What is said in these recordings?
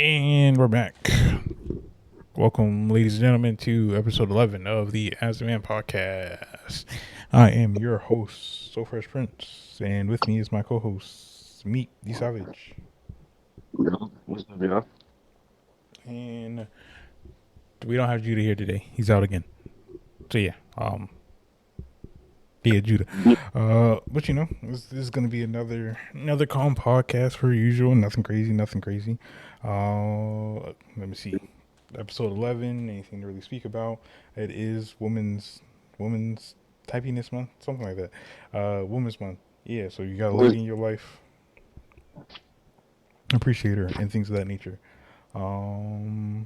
And we're back. Welcome, ladies and gentlemen, to episode 11 of the As a Man podcast. I am your host, So Fresh Prince, and with me is my co host, Meek the Savage. Yeah, what's up, y'all? And we don't have Judah here today. He's out again. So, yeah, Judah. Yeah, But this is gonna be another calm podcast per usual. Nothing crazy, nothing crazy. Let me see. Episode 11. Anything to really speak about? It is Women's Happiness Month, something like that. Women's Month. Yeah. So you got a was lady in your life, appreciate her, and things of that nature. Um,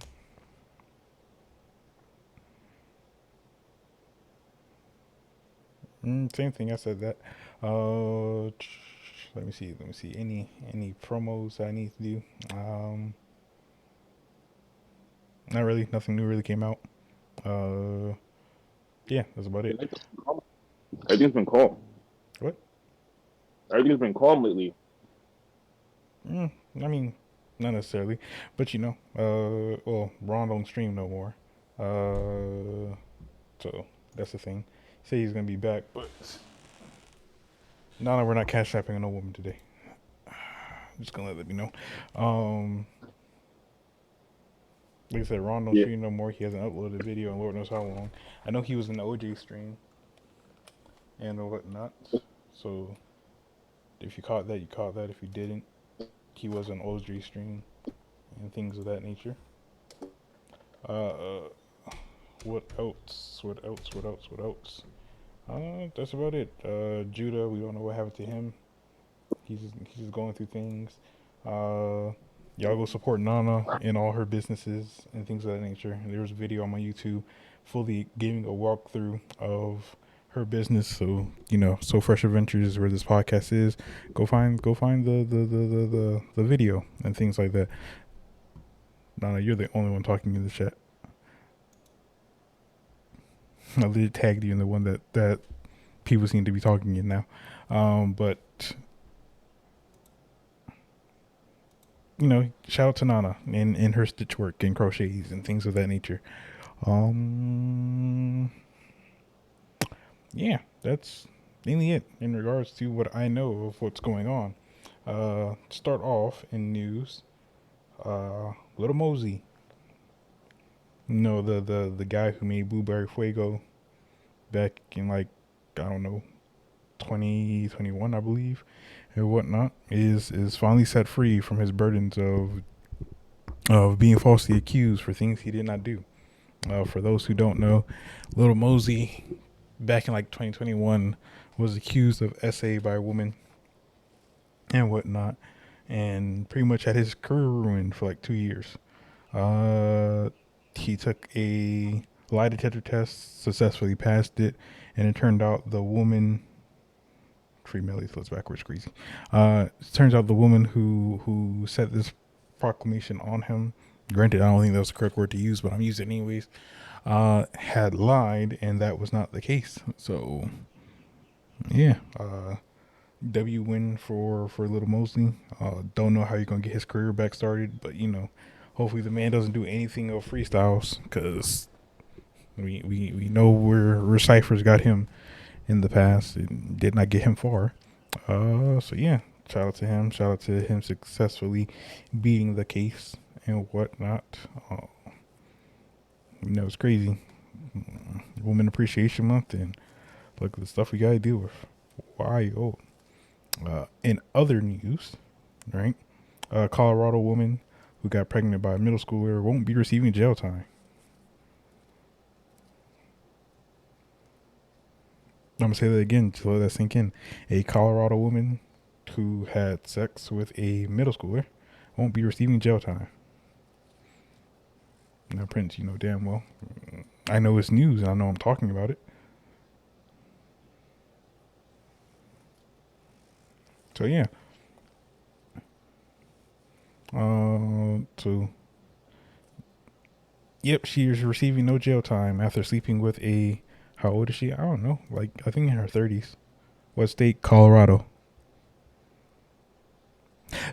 Same thing. I said that. Let me see. Let me see. Any promos I need to do? Not really. Nothing new really came out. Uh, yeah, that's about it. everything's been calm. What? Everything's been calm lately. Mm, I mean, not necessarily, but well, Ron don't stream no more. So that's the thing. Say he's gonna be back, but no, we're not cash apping on no woman today. I'm just gonna let that be known. Um, like I said, Ron don't Yeah, stream no more. He hasn't uploaded a video in Lord knows how long. I know he was in the OJ stream and whatnot. So if you caught that, you caught that. If you didn't, he was on OJ stream and things of that nature. Uh, what else? What else? What else? What else? That's about it. Judah, we don't know what happened to him. He's just going through things. Uh, y'all go support Nana in all her businesses and things of that nature. And there was a video on my YouTube, fully giving a walkthrough of her business. So So Fresh Adventures is where this podcast is. Go find the video and things like that. Nana, you're the only one talking in the chat. I literally tagged you in the one that people seem to be talking in now. But shout out to Nana and her stitch work and crochets and things of that nature. Um, yeah, that's mainly it in regards to what I know of what's going on. Start off in news. Little Mosey, the guy who made Blueberry Fuego back in like I don't know 2021, I believe, and whatnot, is finally set free from his burdens of being falsely accused for things he did not do. For those who don't know, Little Mosey, back in like 2021, was accused of SA by a woman and whatnot, and pretty much had his career ruined for like 2 years. Uh, he took a lie detector test, successfully passed it, and it turned out the woman Tree Melly flips backwards, crazy. It turns out the woman who set this proclamation on him, granted, I don't think that was the correct word to use, but I'm using it anyways, had lied, and that was not the case. So, yeah, W win for Little Mosley. Don't know how you're gonna get his career back started, but hopefully the man doesn't do anything of freestyles, because we know where Cypher's got him in the past. It did not get him far. So yeah, shout out to him. Shout out to him successfully beating the case and whatnot. It's crazy. Women Appreciation Month, and look at the stuff we gotta deal with. Why? Oh, in other news, right? A Colorado woman who got pregnant by a middle schooler won't be receiving jail time. I'm gonna say that again to let that sink in. A Colorado woman who had sex with a middle schooler won't be receiving jail time. Now, Prince, you know damn well. I know it's news and I know I'm talking about it. So, yeah. So, yep, she is receiving no jail time after sleeping with a. How old is she? I don't know. Like, I think in her 30s. What state? Colorado.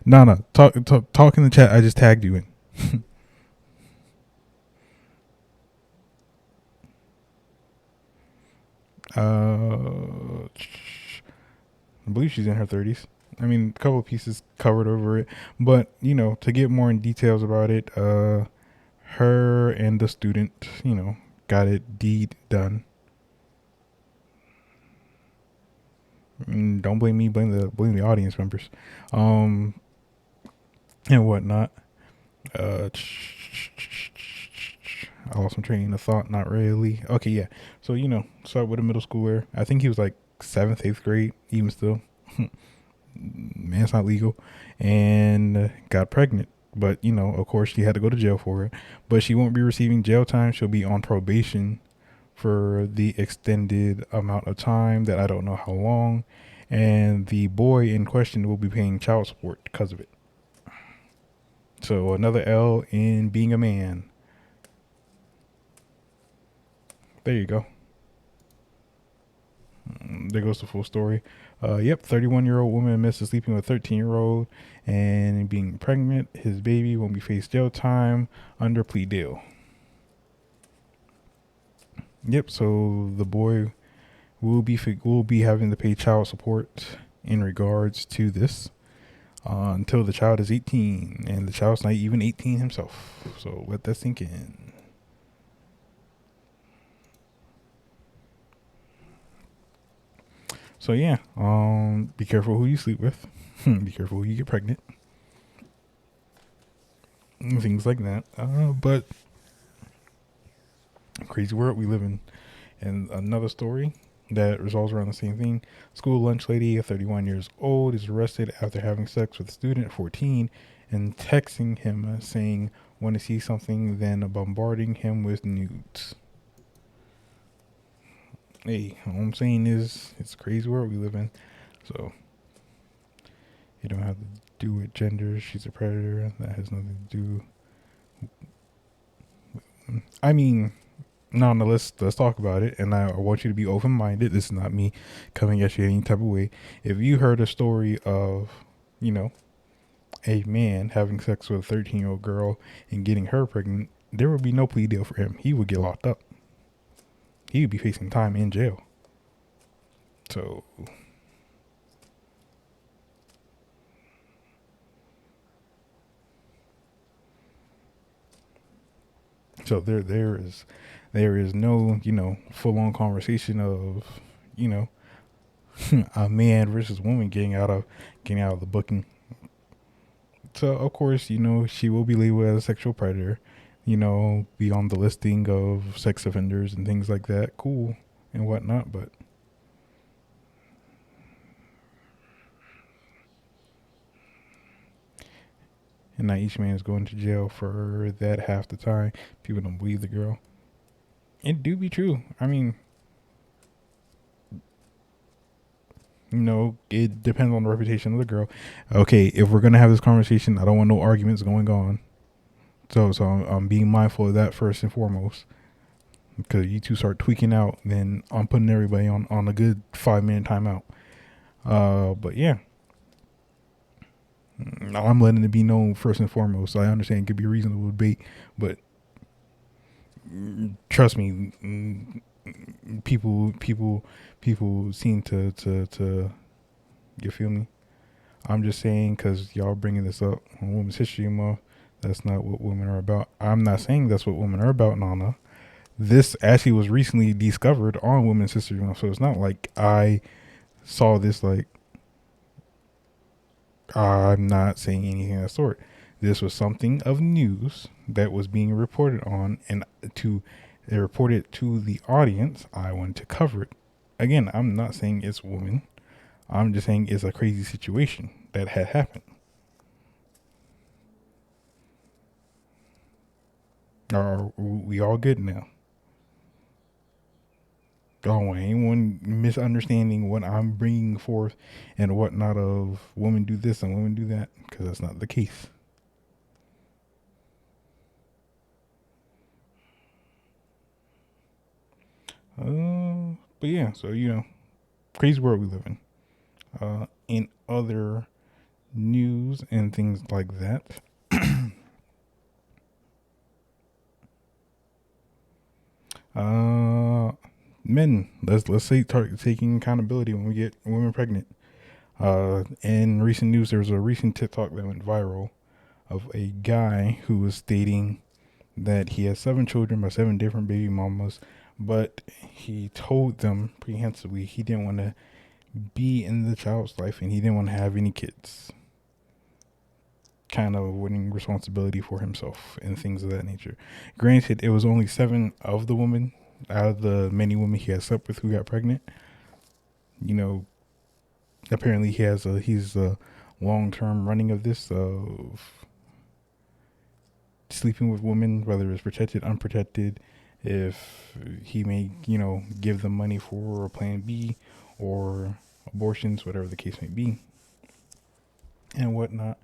No. Talk in the chat. I just tagged you in. I believe she's in her 30s. I mean, a couple of pieces covered over it, but to get more in details about it, her and the student, got it deed done. Don't blame me, blame the audience members, um, and whatnot. Uh, I lost my train of thought. Not really. Okay, yeah. So start with a middle schooler. I think he was like seventh, eighth grade. Even still, man, it's not legal, and got pregnant. But of course, she had to go to jail for it. But she won't be receiving jail time. She'll be on probation for the extended amount of time that I don't know how long. And the boy in question will be paying child support because of it. So another L in being a man. There you go. There goes the full story. Yep, 31-year-old woman admits sleeping with 13-year-old and being pregnant. His baby won't be faced jail time under plea deal. Yep. So the boy will be having to pay child support in regards to this until the child is 18, and the child's not even 18 himself. So let that sink in. So yeah, be careful who you sleep with. Be careful who you get pregnant. Things like that. But crazy world we live in. And another story that resolves around the same thing. School lunch lady, 31 years old, is arrested after having sex with a student, 14, and texting him saying, "Want to see something?" Then bombarding him with nudes. Hey, all I'm saying is it's a crazy world we live in. So you don't have to do with gender. She's a predator. That has nothing to do. I mean, no, no. Let's talk about it. And I want you to be open minded. This is not me coming at you any type of way. If you heard a story of, you know, a man having sex with a 13-year-old girl and getting her pregnant, there would be no plea deal for him. He would get locked up. He would be facing time in jail. So there is no full on conversation of you know a man versus woman getting out of the booking. So of course she will be labeled as a sexual predator. Be on the listing of sex offenders and things like that. Cool and whatnot, but and now each man is going to jail for that half the time. People don't believe the girl. It do be true. I mean, it depends on the reputation of the girl. Okay, if we're gonna have this conversation, I don't want no arguments going on. So I'm being mindful of that first and foremost. Because you two start tweaking out, then I'm putting everybody on a good 5 minute timeout. But yeah, I'm letting it be known first and foremost. I understand it could be a reasonable debate, but trust me, people seem to you feel me. I'm just saying because y'all bringing this up on Women's History Month. That's not what women are about. I'm not saying that's what women are about, Nana. This actually was recently discovered on Women's History Month, so it's not like I saw this. Like, I'm not saying anything of that sort. This was something of news that was being reported on, and to they reported to the audience. I wanted to cover it. Again, I'm not saying it's women. I'm just saying it's a crazy situation that had happened. Are we all good now? Don't want anyone misunderstanding what I'm bringing forth and whatnot of women do this and women do that, because that's not the case. But yeah, so crazy world we live in. In other news and things like that, Uh, Men, let's say taking accountability when we get women pregnant. In recent news, there was a recent TikTok that went viral of a guy who was stating that he has 7 children by 7 different baby mamas, but he told them prehensively he didn't want to be in the child's life and he didn't want to have any kids. Kind of avoiding responsibility for himself and things of that nature. Granted, it was only 7 of the women out of the many women he had slept with who got pregnant. You know, apparently he's a long term running of this of sleeping with women, whether it's protected, unprotected, if he may, give them money for a plan B or abortions, whatever the case may be, and whatnot.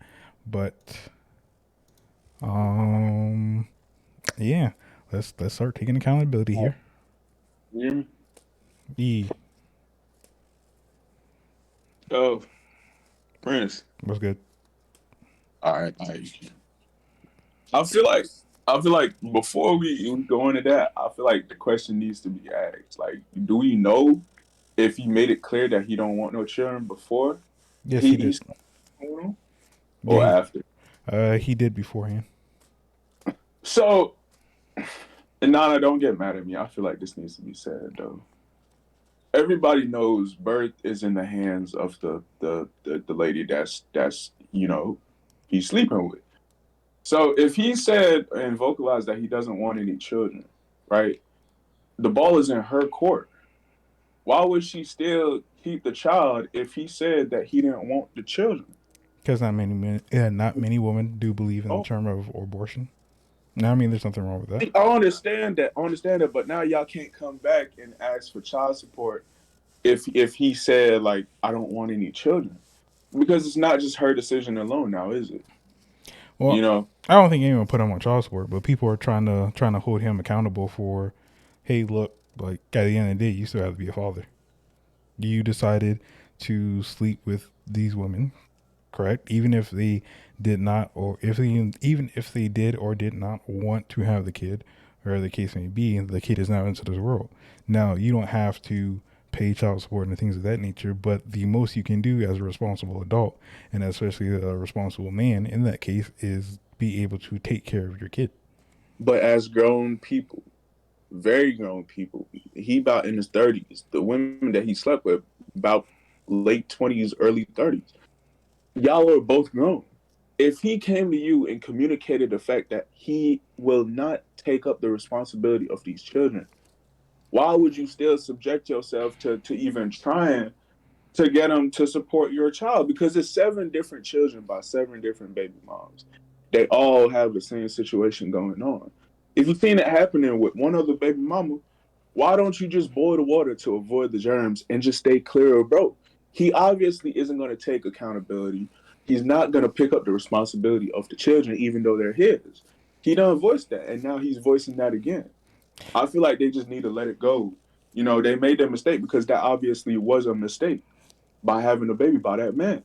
But um yeah, let's start taking accountability Oh, here. you hear me? E, Oh, Prince. what's good? All right, all right. You can. I feel like I feel like before we go into that, I feel like the question needs to be asked. Like, do we know if he made it clear that he don't want no children before Yes, he he did. started with them Yeah, or after? he did beforehand. So, and Nana, don't get mad at me. I feel like this needs to be said though. Everybody knows birth is in the hands of the lady that's he's sleeping with. So if he said and vocalized that he doesn't want any children, right? The ball is in her court. Why would she still keep the child if he said that he didn't want the children? Because not many men, yeah, not many women do believe in the Oh, term of abortion. Now, I mean, there's nothing wrong with that. I understand that, but now y'all can't come back and ask for child support if he said like I don't want any children because it's not just her decision alone now, is it? You Well, know, I don't think anyone put him on child support, but people are trying to hold him accountable for, hey, look, like at the end of the day, you still have to be a father. You decided to sleep with these women, correct? Even if they did not, or if they even if they did or did not want to have the kid, or the case may be, the kid is now into this world. Now you don't have to pay child support and things of that nature, but the most you can do as a responsible adult, and especially a responsible man in that case, is be able to take care of your kid. but as grown people, very grown people, he about in his 30s. The women that he slept with about late 20s, early 30s. Y'all are both grown. If he came to you and communicated the fact that he will not take up the responsibility of these children, why would you still subject yourself to even trying to get them to support your child? Because it's 7 different children by 7 different baby moms. They all have the same situation going on. If you've seen it happening with one other baby mama, why don't you just boil the water to avoid the germs and just stay clear of bro? He obviously isn't going to take accountability. He's not going to pick up the responsibility of the children, even though they're his. He done voiced that, and now he's voicing that again. I feel like they just need to let it go. They made their mistake because that obviously was a mistake by having a baby by that man.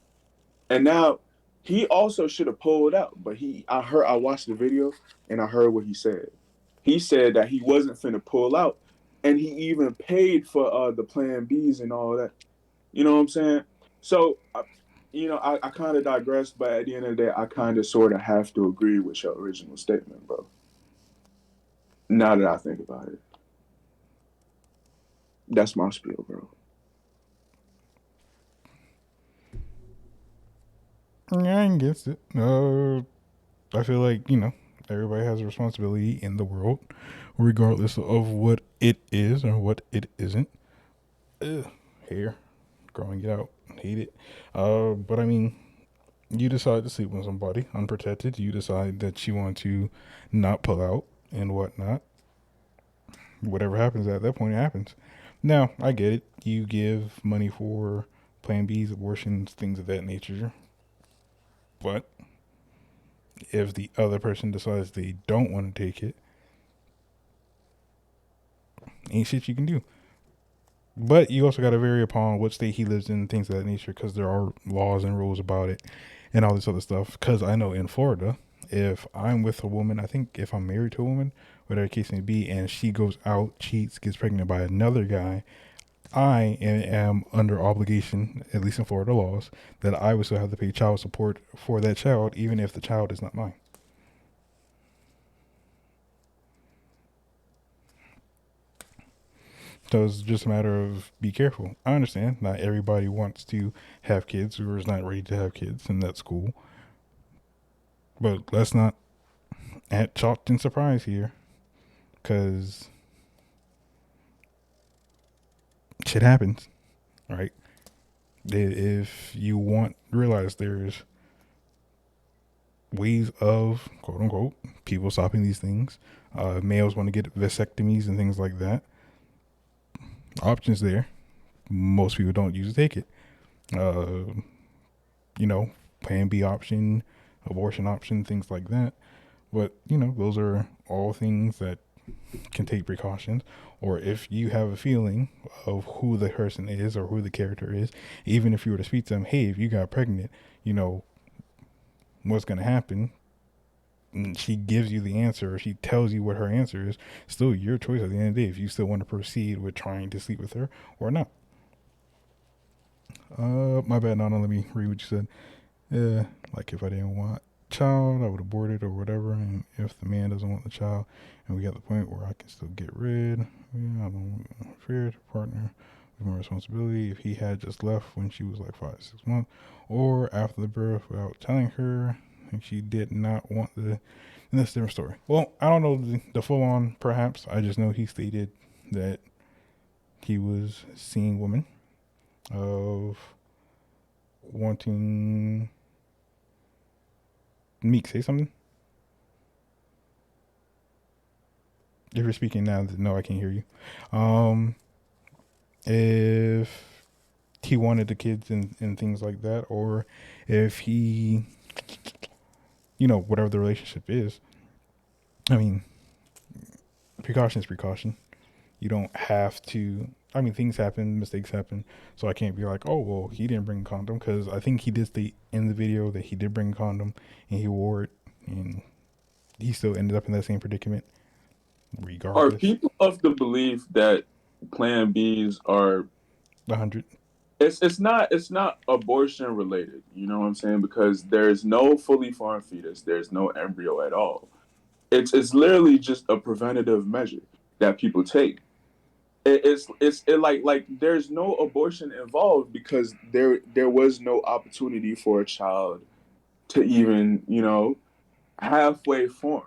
And now he also should have pulled out, but I watched the video and I heard what he said. He said that he wasn't finna pull out, and he even paid for the Plan Bs and all that. You know what I'm saying? So, I kind of digressed, but at the end of the day, I kind of sort of have to agree with your original statement, bro. Now that I think about it, that's my spiel, bro. Yeah, I guess it. I feel like everybody has a responsibility in the world, regardless of what it is or what it isn't. Ugh, hair, growing it out, hate it. But I mean, you decide to sleep with somebody unprotected. You decide that you want to not pull out and whatnot. Whatever happens at that point, it happens. Now, I get it. You give money for Plan B's, abortions, things of that nature. But if the other person decides they don't want to take it, ain't shit you can do. But you also got to vary upon what state he lives in, things of that nature, because there are laws and rules about it and all this other stuff. Because I know in Florida, if I'm with a woman, I think if I'm married to a woman, whatever the case may be, and she goes out, cheats, gets pregnant by another guy, I am under obligation, at least in Florida laws, that I would still have to pay child support for that child, even if the child is not mine. So it's just a matter of be careful. I understand not everybody wants to have kids or is not ready to have kids, and that's cool. But let's not add chalked and surprise here, because shit happens, right? If you want, realize there's ways of quote unquote people stopping these things. Males want to get vasectomies and things like that. Options there. Most people don't usually take it. Uh, you know, Plan B option, abortion option, things like that. But those are all things that can take precautions. Or if you have a feeling of who the person is or who the character is, even if you were to speak to them, hey, if you got pregnant, what's going to happen? And she gives you the answer or she tells you what her answer is, still your choice at the end of the day if you still want to proceed with trying to sleep with her or not. My bad, Nana. Let me read what you said. Like if I didn't want child, I would abort it or whatever. And if the man doesn't want the child, and we got the point where I can still get rid, I don't fear the partner with more responsibility. If he had just left when she was like 5 6 months, or after the birth without telling her, and she did not want the. And that's a different story. Well, I don't know the full on. Perhaps I just know he stated that he was seeing women of wanting. Meek, say something. If you're speaking now, no, I can't hear you. If he wanted the kids and things like that, or if he, whatever the relationship is. I mean, precaution is precaution. You don't have to. I mean, things happen, mistakes happen, so I can't be like, oh, well, he didn't bring a condom, because I think he did state in the video that he did bring a condom and he wore it, and he still ended up in that same predicament, Are regardless. people of the belief that Plan Bs are 100. it's not abortion related, you know what I'm saying? Because there's no fully formed fetus, there's no embryo at all. It's literally just a preventative measure that people take. Like there's no abortion involved because there was no opportunity for a child to even halfway form.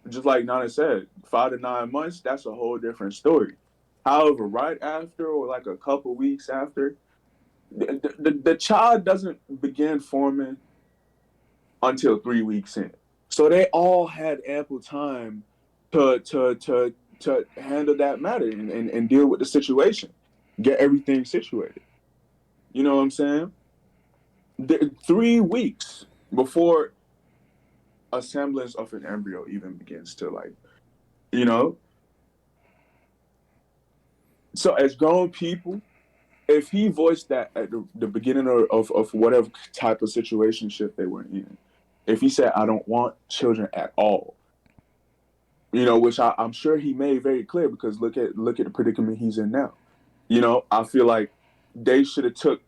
Just like Nana said, 5 to 9 months, that's a whole different story. However, right after or like a couple weeks after, the child doesn't begin forming until 3 weeks in. So they all had ample time to handle that matter and deal with the situation, get everything situated. You know what I'm saying? 3 weeks before a semblance of an embryo even begins to you know. So as grown people, if he voiced that at the beginning of whatever type of situationship they were in, if he said, I don't want children at all, which I'm sure he made very clear because look at the predicament he's in now. I feel like they should have took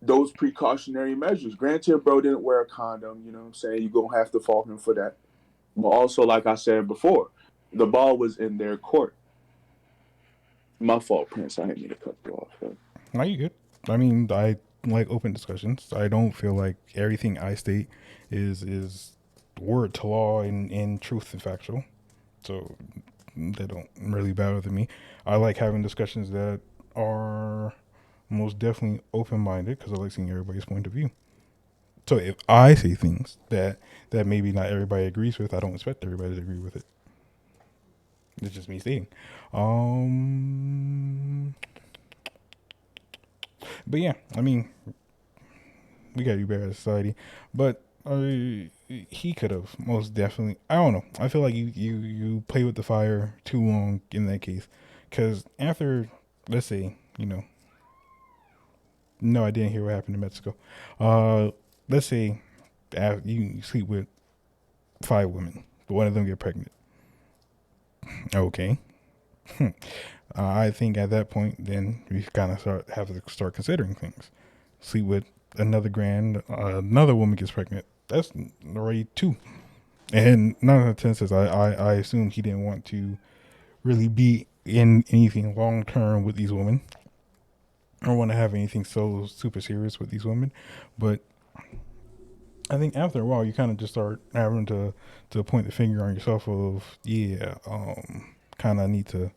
those precautionary measures. Granted, bro didn't wear a condom, you know what I'm saying? You're gonna have to fault him for that. But also, like I said before, the ball was in their court. My fault, Prince. I didn't mean to cut you off. Man. No, you good. I mean, I like open discussions. I don't feel like everything I state is word to law and truth and factual. So they don't really bother me. I like having discussions that are most definitely open minded because I like seeing everybody's point of view. So if I say things that maybe not everybody agrees with, I don't expect everybody to agree with it. It's just me stating. But yeah, I mean, we gotta be better as a society. But he could have most definitely. I don't know. I feel like you play with the fire too long in that case, because after, let's say, no, I didn't hear what happened in Mexico. Let's say you sleep with 5 women, but one of them get pregnant. Okay. I think at that point, then we kind of have to start considering things. See what another woman gets pregnant. That's already two. And none of the instances, I assume he didn't want to really be in anything long term with these women. I don't want to have anything so super serious with these women. But I think after a while, you kind of just start having to point the finger on yourself of, yeah, kind of need to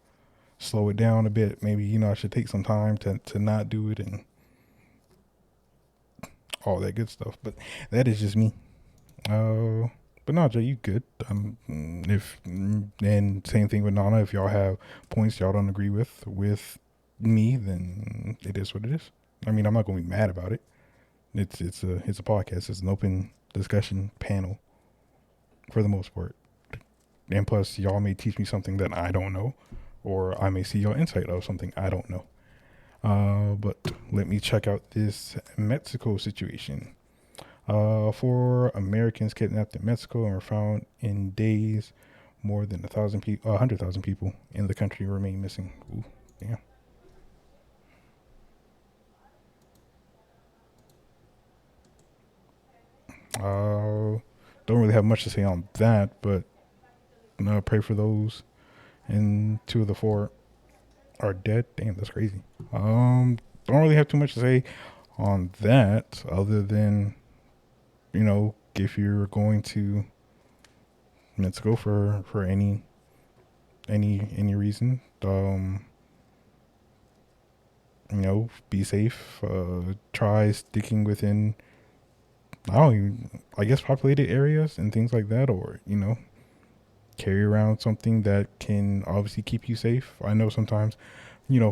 slow it down a bit. Maybe, I should take some time to not do it and all that good stuff. But that is just me. Uh, but no, Jay, you good. If and same thing with Nana. If y'all have points y'all don't agree with me, then it is what it is. I mean, I'm not gonna be mad about it. It's a podcast. It's an open discussion panel for the most part. And plus, y'all may teach me something that I don't know, or I may see your insight of something I don't know. But let me check out this Mexico situation. Four Americans kidnapped in Mexico and were found in days. More than 100,000 people in the country remain missing. Ooh, damn. Don't really have much to say on that, but pray for those. And two of the four are dead. Damn, that's crazy. Don't really have too much to say on that, other than if you're going to Mexico for any reason, be safe. Try sticking within, I don't even, I guess, populated areas and things like that, or carry around something that can obviously keep you safe. I know sometimes,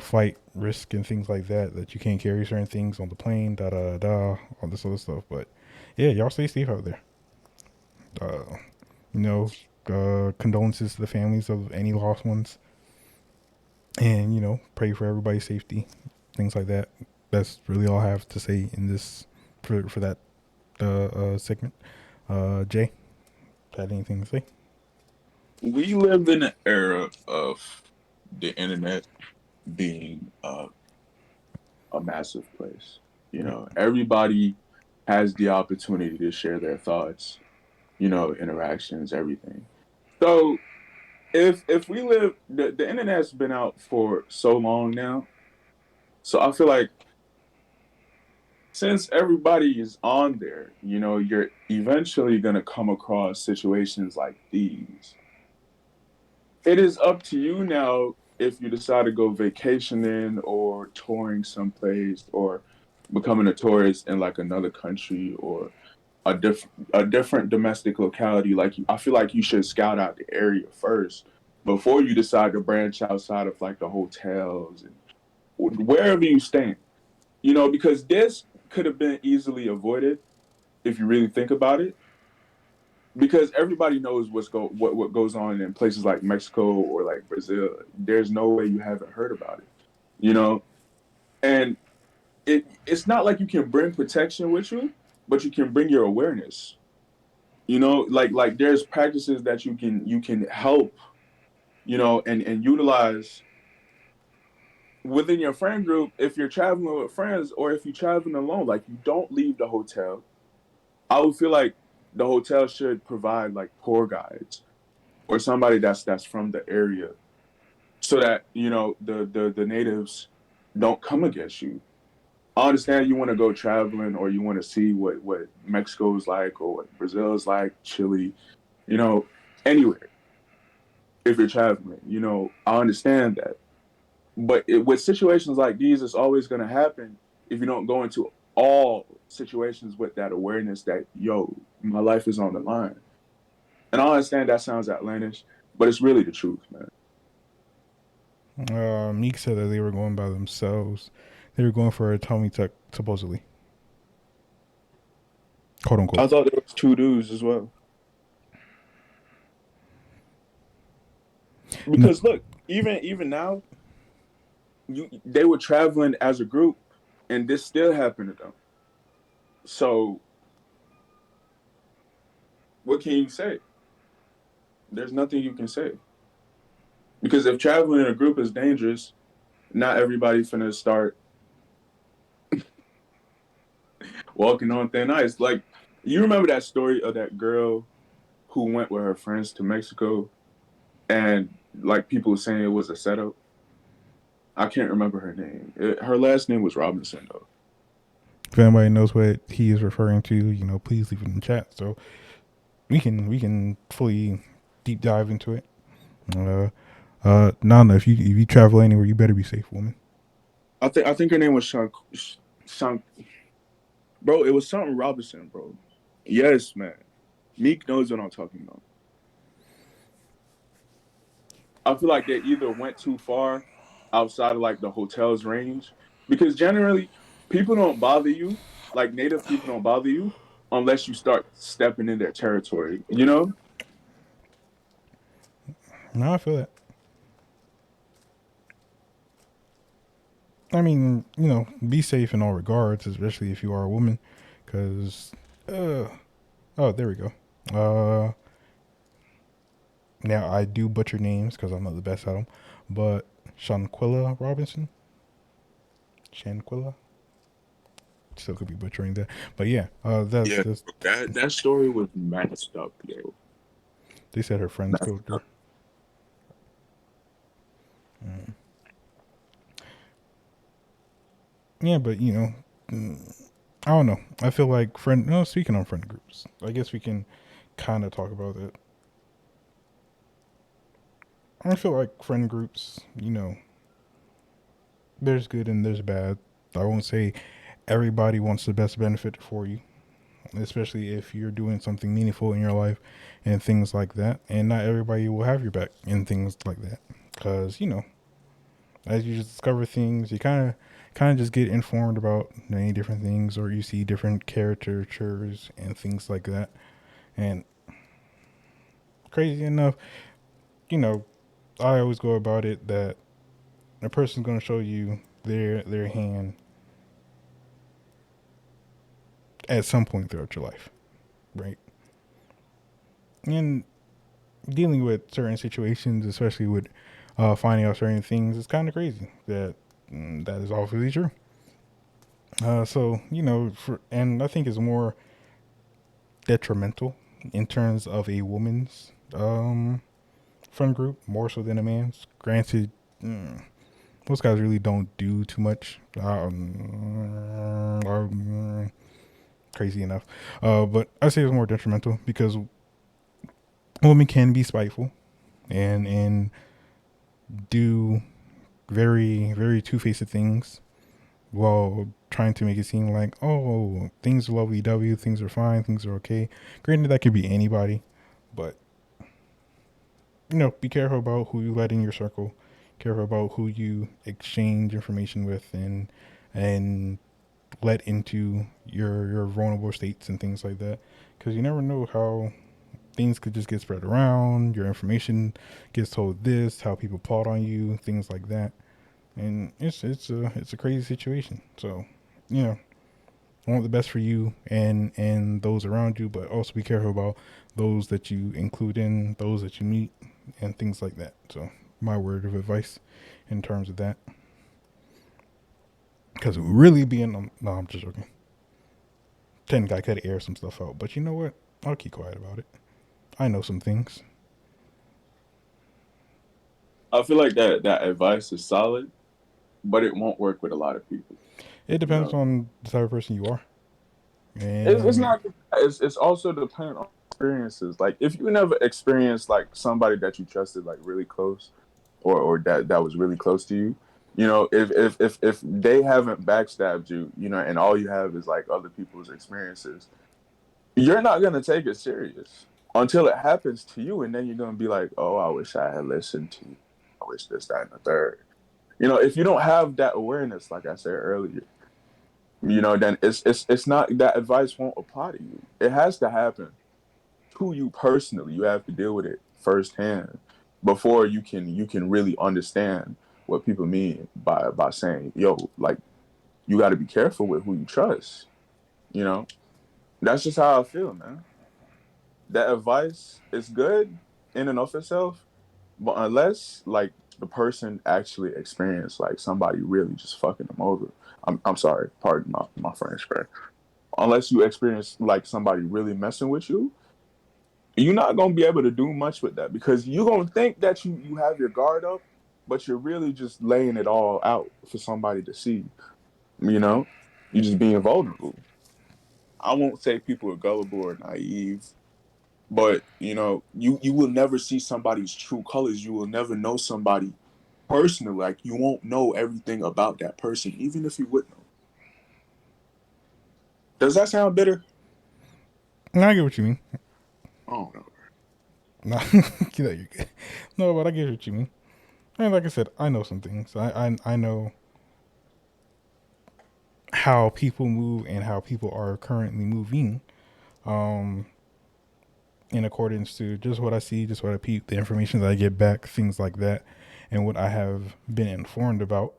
flight risk and things like that you can't carry certain things on the plane, da da da, all this other stuff. But yeah, y'all stay safe out there. Uh, you know, condolences to the families of any lost ones, and pray for everybody's safety, things like that. That's really all I have to say in this for that segment. Jay, had anything to say? We live in an era of the internet being a massive place. You know, everybody has the opportunity to share their thoughts, interactions, everything. So if we live the internet's been out for so long now. So I feel like since everybody is on there, you're eventually gonna come across situations like these. It is up to you now if you decide to go vacationing or touring someplace or becoming a tourist in like another country or a different domestic locality. Like I feel like you should scout out the area first before you decide to branch outside of like the hotels and wherever you stay. Because this could have been easily avoided if you really think about it. Because everybody knows what goes on in places like Mexico or like Brazil. There's no way you haven't heard about it, you know. And it's not like you can bring protection with you, but you can bring your awareness. Like there's practices that you can help, and utilize within your friend group if you're traveling with friends or if you're traveling alone. Like you don't leave the hotel. I would feel like the hotel should provide like tour guides or somebody that's from the area so that the natives don't come against you. I understand you want to go traveling or you want to see what Mexico is like or what Brazil is like, Chile, you know, anywhere. If you're traveling, I understand that. But with situations like these, it's always going to happen if you don't go into all situations with that awareness that my life is on the line. And I understand that sounds outlandish, but it's really the truth, man. Meek said that they were going by themselves. They were going for a tummy tuck, supposedly, quote I unquote. thought there was two dudes as well. No, Because look, even now, they were traveling as a group, and this still happened to them. So what can you say? There's nothing you can say. Because if traveling in a group is dangerous, not everybody finna start walking on thin ice. Like, you remember that story of that girl who went with her friends to Mexico, and like people were saying it was a setup. I can't remember her name. Her last name was Robinson though. If anybody knows what he is referring to, please leave it in the chat so we can fully deep dive into it. Nana, if you travel anywhere, you better be safe, woman. I think her name was Shank. Bro, it was something Robinson, bro. Yes, man. Meek knows what I'm talking about. I feel like they either went too far outside of like the hotel's range, because generally people don't bother you, like native people don't bother you unless you start stepping in their territory, you know? No, I feel that. I mean, be safe in all regards, especially if you are a woman, because oh, there we go. Uh, Now I do butcher names because I'm not the best at them, but Shanquilla Robinson, Shanquilla, still could be butchering that, but yeah, Yeah, that's that story was messed up, yo. they said her friends Messed killed her. up. Mm. Yeah, but I don't know. I feel like friend. No, speaking on friend groups, I guess we can kind of talk about it. I feel like friend groups, there's good and there's bad. I won't say everybody wants the best benefit for you, especially if you're doing something meaningful in your life and things like that. And not everybody will have your back in things like that, because as you just discover things, you kind of just get informed about many different things, or you see different caricatures and things like that. And crazy enough, you know, I always go about it that a person's going to show you their hand at some point throughout your life, right? And dealing with certain situations, especially with finding out certain things, is kind of crazy. That is obviously true. So and I think it's more detrimental in terms of a woman's friend group more so than a man's. Granted, most guys really don't do too much. Crazy enough, but I say it's more detrimental because women can be spiteful and do very very two-faced things while trying to make it seem like, oh, things are lovely w, things are fine, things are okay. Granted, that could be anybody, but be careful about who you let in your circle, careful about who you exchange information with, and let into your vulnerable states and things like that, because you never know how things could just get spread around, your information gets told this, how people plot on you, things like that. And it's a crazy situation. So, you know, I want the best for you and those around you, but also be careful about those that you include in, those that you meet, and things like that. So, my word of advice in terms of that, because really being no, I'm just joking. Technically, I could air some stuff out, but you know what? I'll keep quiet about it. I know some things. I feel like that advice is solid, but it won't work with a lot of people. It You depends know, on the type of person you are, it's and not. It's also dependent on experiences. Like if you never experienced like somebody that you trusted like really close, or that was really close to you. You know, if they haven't backstabbed you, and all you have is like other people's experiences, you're not gonna take it serious until it happens to you, and then you're gonna be like, "Oh, I wish I had listened to you. I wish this, that, and the third." If you don't have that awareness, like I said earlier, then it's not that advice won't apply to you. It has to happen to you personally. You have to deal with it firsthand before you can really understand what people mean by saying, "Yo, like you got to be careful with who you trust." You know, that's just how I feel, man. That advice is good in and of itself, But unless like the person actually experienced like somebody really just fucking them over, I'm sorry, pardon my French, right? Unless you experience like somebody really messing with you, you're not gonna be able to do much with that because you're gonna think that you have your guard up, but you're really just laying it all out for somebody to see. You know, you're just being vulnerable. I won't say people are gullible or naive, but you will never see somebody's true colors. You will never know somebody personally. Like you won't know everything about that person, even if you would know. Does that sound bitter? No, I get what you mean. I don't know. No, you're good. No, but I get what you mean. And like I said, I know some things. I know how people move and how people are currently moving. Um, in accordance to just what I see, just what I peep, the information that I get back, things like that, and what I have been informed about,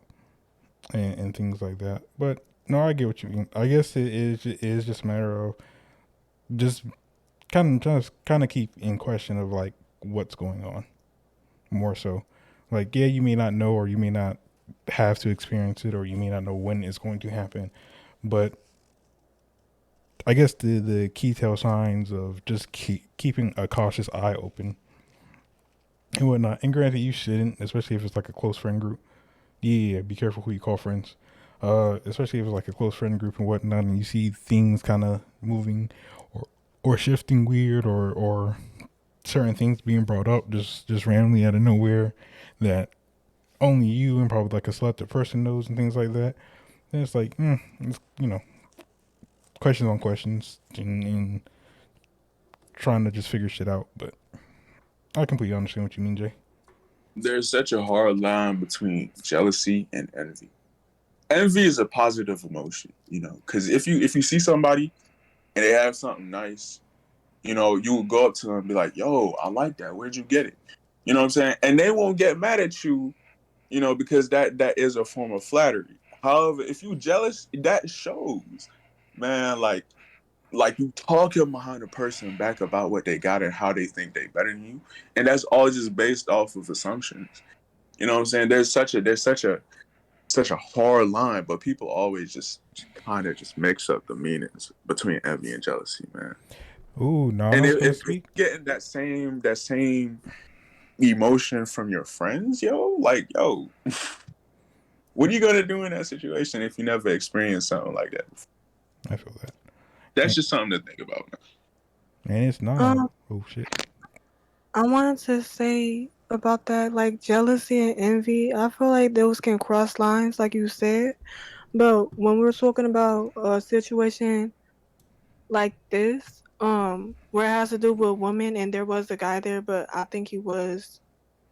and things like that. But no, I get what you mean. I guess it is just a matter of just kind of keep in question of like what's going on more so. Like yeah, you may not know or you may not have to experience it or you may not know when it's going to happen, but I guess the key tell signs of just keeping a cautious eye open and whatnot. And granted, you shouldn't, especially if it's like a close friend group. Yeah, be careful who you call friends. Especially if it's like a close friend group and whatnot, and you see things kind of moving or shifting weird, or certain things being brought up just randomly out of nowhere that only you and probably like a selected person knows and things like that. And it's like, it's, questions on questions and trying to just figure shit out. But I completely understand what you mean, Jay. There's such a hard line between jealousy and envy. Envy is a positive emotion, because if you see somebody and they have something nice, you would go up to them and be like, "Yo, I like that. Where'd you get it?" You know what I'm saying? And they won't get mad at you, because that is a form of flattery. However, if you jealous, that shows, man. Like you talking behind a person back about what they got and how they think they better than you, and that's all just based off of assumptions. You know what I'm saying? There's such a hard line, but people always just kind of just mix up the meanings between envy and jealousy, man. Ooh, no, And I was if, gonna if you're speak. getting that same emotion from your friends, yo, what are you gonna do in that situation if you never experienced something like that before? I feel that, That's and, just something to think about, man. and it's not. Um, Oh shit. I wanted to say about that, like jealousy and envy. I feel like those can cross lines, like you said. But when we're talking about a situation like this, where it has to do with women, and there was a guy there, but I think he was.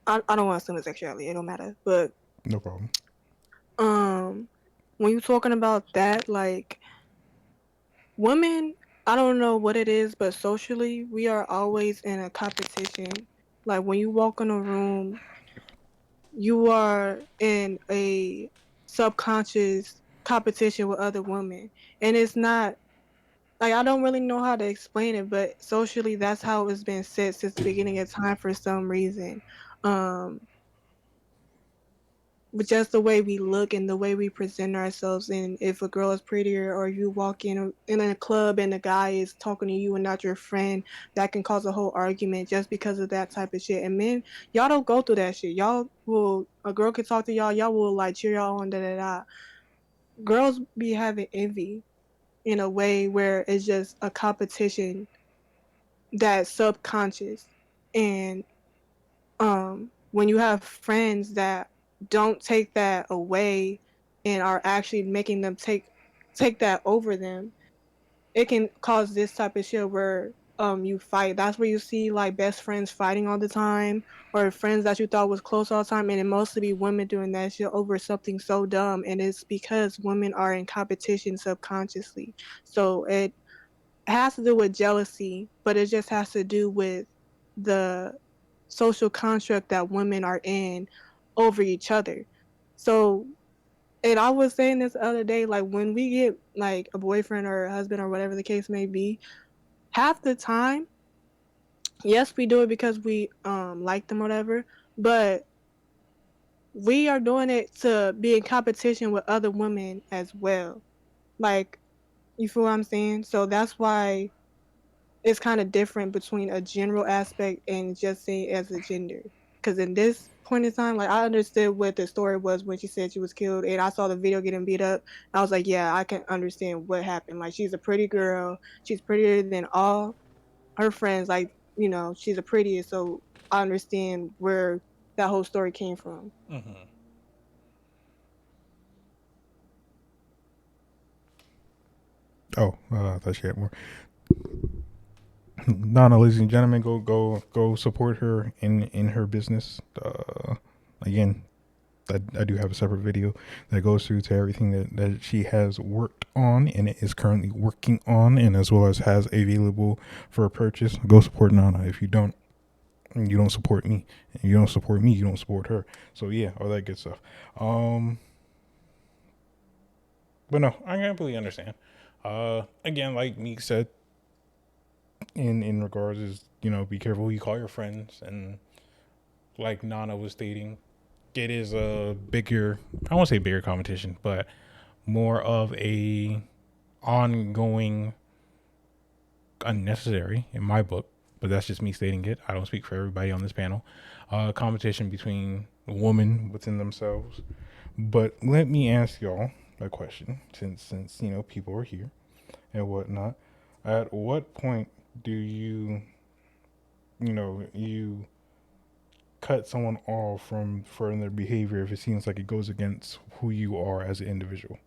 I don't want to assume his sexuality. It don't matter. But No problem. um, when you're talking about that, like women, I don't know what it is, but socially, we are always in a competition. Like when you walk in a room, you are in a subconscious competition with other women. And it's not like I don't really know how to explain it, but socially that's how it's been said since the beginning of time for some reason. Um but just the way we look and the way we present ourselves, and if a girl is prettier or you walk in a club and a guy is talking to you and not your friend, that can cause a whole argument just because of that type of shit. And men, y'all don't go through that shit. Y'all will A girl can talk to y'all will like cheer y'all on, da da da. Girls be having envy in a way where it's just a competition that's subconscious. And when you have friends that don't take that away and are actually making them take that over them, it can cause this type of shit where you fight. That's where you see like best friends fighting all the time, or friends that you thought was close all the time, and it mostly be women doing that shit over something so dumb. And it's because women are in competition subconsciously. So it has to do with jealousy, but it just has to do with the social construct that women are in over each other. So, and I was saying this the other day, like when we get like a boyfriend or a husband or whatever the case may be, half the time, yes, we do it because we like them or whatever, but we are doing it to be in competition with other women as well. Like, you feel what I'm saying? So that's why it's kind of different between a general aspect and just saying as a gender. Because in this point in time, like I understood what the story was when she said she was killed, and I saw the video getting beat up. I was like, yeah, I can understand what happened. Like she's a pretty girl. She's prettier than all her friends. Like she's the prettiest. So I understand where that whole story came from. Mm-hmm. Oh, I thought she had more. No, no, ladies and gentlemen, go support her in her business. Again, I do have a separate video that goes through to everything that she has worked on and is currently working on, and as well as has available for purchase. Go support Nana. If you don't, you don't support me. And you don't support me, you don't support her. So yeah, all that good stuff. Um, but no, I completely understand. Again, like Meek said, in regards is be careful who you call your friends, and like Nana was stating, it is a bigger, I won't say bigger competition, but more of a ongoing, unnecessary in my book, but that's just me stating it. I don't speak for everybody on this panel. Competition between women within themselves. But let me ask y'all a question, since people are here and whatnot. At what point do you cut someone off from further their behavior if it seems like it goes against who you are as an individual?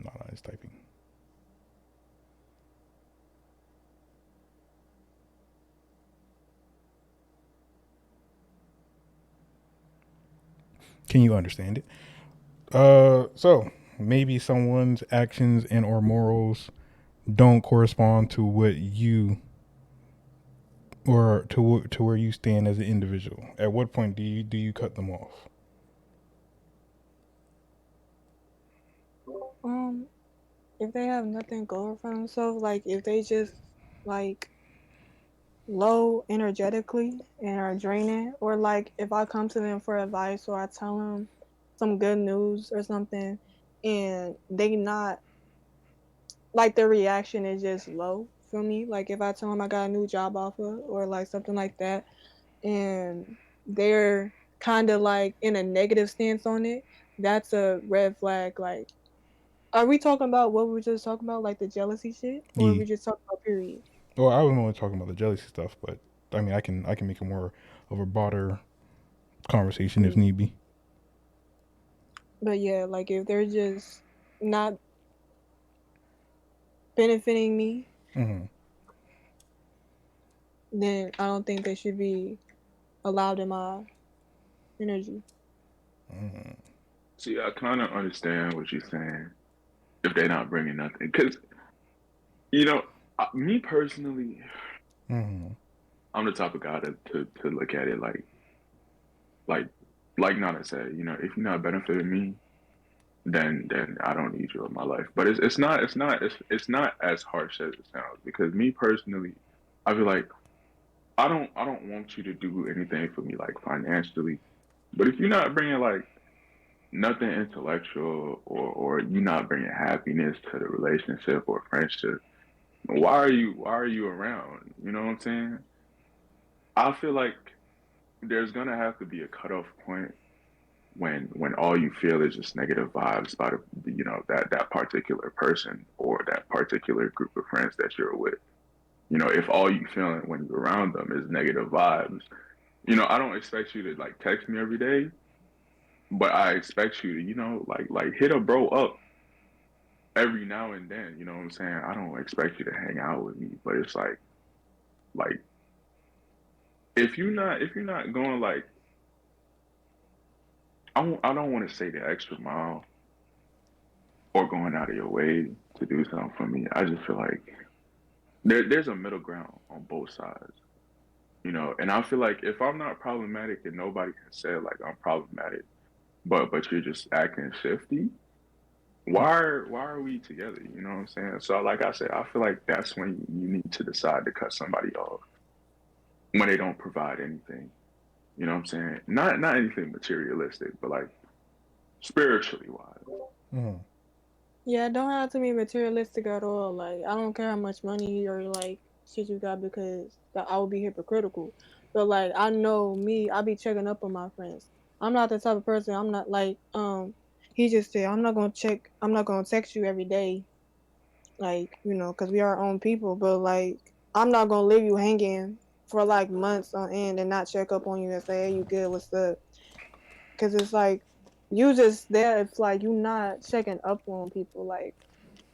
Not nice typing. Can you understand it? So maybe someone's actions and or morals don't correspond to what you or to where you stand as an individual. At what point do you cut them off? Um, if they have nothing going for themselves, like if they just like low energetically and are draining, or like if I come to them for advice or I tell them some good news or something, and they not like their reaction is just low for me. Like if I tell them I got a new job offer or like something like that, and they're kind of like in a negative stance on it, that's a red flag. Like, are we talking about what we were just talking about, like the jealousy shit, or are Yeah. we just talking about period? Well, I was only talking about the jealousy stuff, but I mean, I can make it more of a broader conversation if Mm. need be. But yeah, like if they're just not benefiting me, Mm-hmm. then I don't think they should be allowed in my energy. Mm-hmm. See, I kind of understand what you're saying if they're not bringing nothing. Because, you know, me personally, Mm-hmm. I'm the type of guy to look at it like, like Nana said, if you're not benefiting me, then I don't need you in my life. But it's not as harsh as it sounds because me personally, I feel like I don't want you to do anything for me like financially. But if you're not bringing like nothing intellectual or you're not bringing happiness to the relationship or friendship, why are you around? You know what I'm saying? I feel like there's gonna have to be a cutoff point when all you feel is just negative vibes about that particular person or that particular group of friends that you're with. If all you feeling when you're around them is negative vibes, I don't expect you to like text me every day, but I expect you to, like hit a bro up every now and then. You know what I'm saying? I don't expect you to hang out with me, but it's like if you're not going like I don't want to say the extra mile or going out of your way to do something for me. I just feel like there's a middle ground on both sides. And I feel like if I'm not problematic and nobody has said like I'm problematic, but you're just acting shifty, why are we together? You know what I'm saying? So like I said, I feel like that's when you need to decide to cut somebody off. when they don't provide anything. You know what I'm saying? Not anything materialistic, but like spiritually wise. Mm. Yeah, it don't have to be materialistic at all. Like, I don't care how much money or like shit you got because I would be hypocritical. But like, I know me, I be checking up on my friends. I'm not the type of person. I'm not like he just said, I'm not gonna check. I'm not gonna text you every day, like because we are our own people. But like, I'm not gonna leave you hanging for like months on end and not check up on you and say, hey, you good? What's up? Because it's like you just there. It's like you not checking up on people. Like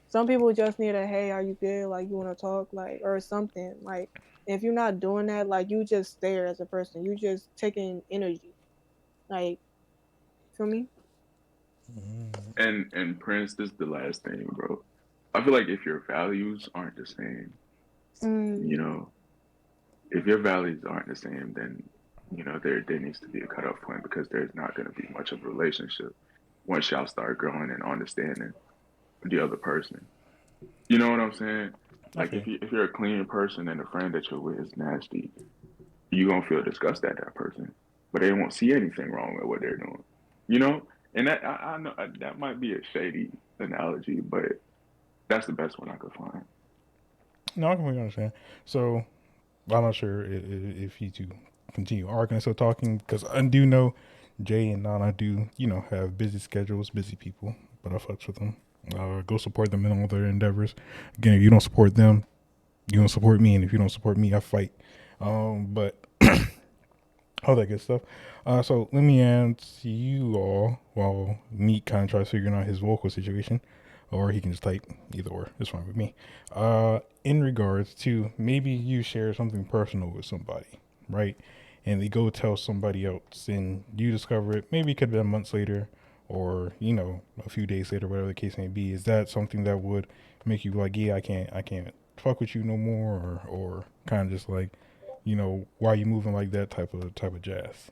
some people just need a hey, are you good? Like you want to talk, like or something. Like if you're not doing that, like you just there as a person. You just taking energy. Like for me. And Prince, this is the last thing, bro. I feel like if your values aren't the same, you Mm, know, if your values aren't the same, then there needs to be a cutoff point because there's not going to be much of a relationship once y'all start growing and understanding the other person. You know what I'm saying? Like Okay. if you're a clean person and the friend that you're with is nasty, you gonna feel disgust at that person, but they won't see anything wrong with what they're doing. You know, and that I know that might be a shady analogy, but that's the best one I could find. No, I completely understand. So I'm not sure if you two continue arguing, so talking, because I do know Jay and Nana do, have busy schedules, busy people, but I fucks with them. Go support them in all their endeavors. Again, if you don't support them, you don't support me, and if you don't support me, I fight. But all that good stuff. So let me ask you all while Meek kind of tries figuring out his vocal situation, or he can just type either or. It's fine with me. In regards to maybe you share something personal with somebody, right? And they go tell somebody else, and you discover it. Maybe it could have been months later, or a few days later, whatever the case may be. Is that something that would make you like, yeah, I can't fuck with you no more, or kind of just like, why are you moving like that type of jazz?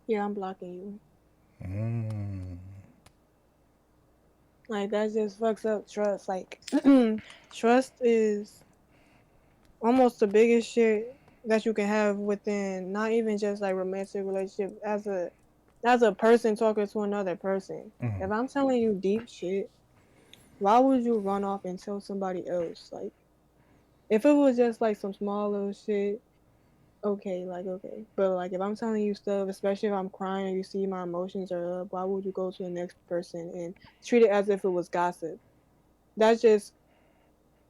yeah, I'm blocking you. Mm. Like that just fucks up trust. Like trust is almost the biggest shit that you can have within not even just like romantic relationship as a person talking to another person. Mm. If I'm telling you deep shit, why would you run off and tell somebody else? Like if it was just like some small little shit, okay, like okay. But like if I'm telling you stuff, especially if I'm crying or you see my emotions are up, why would you go to the next person and treat it as if it was gossip? That's just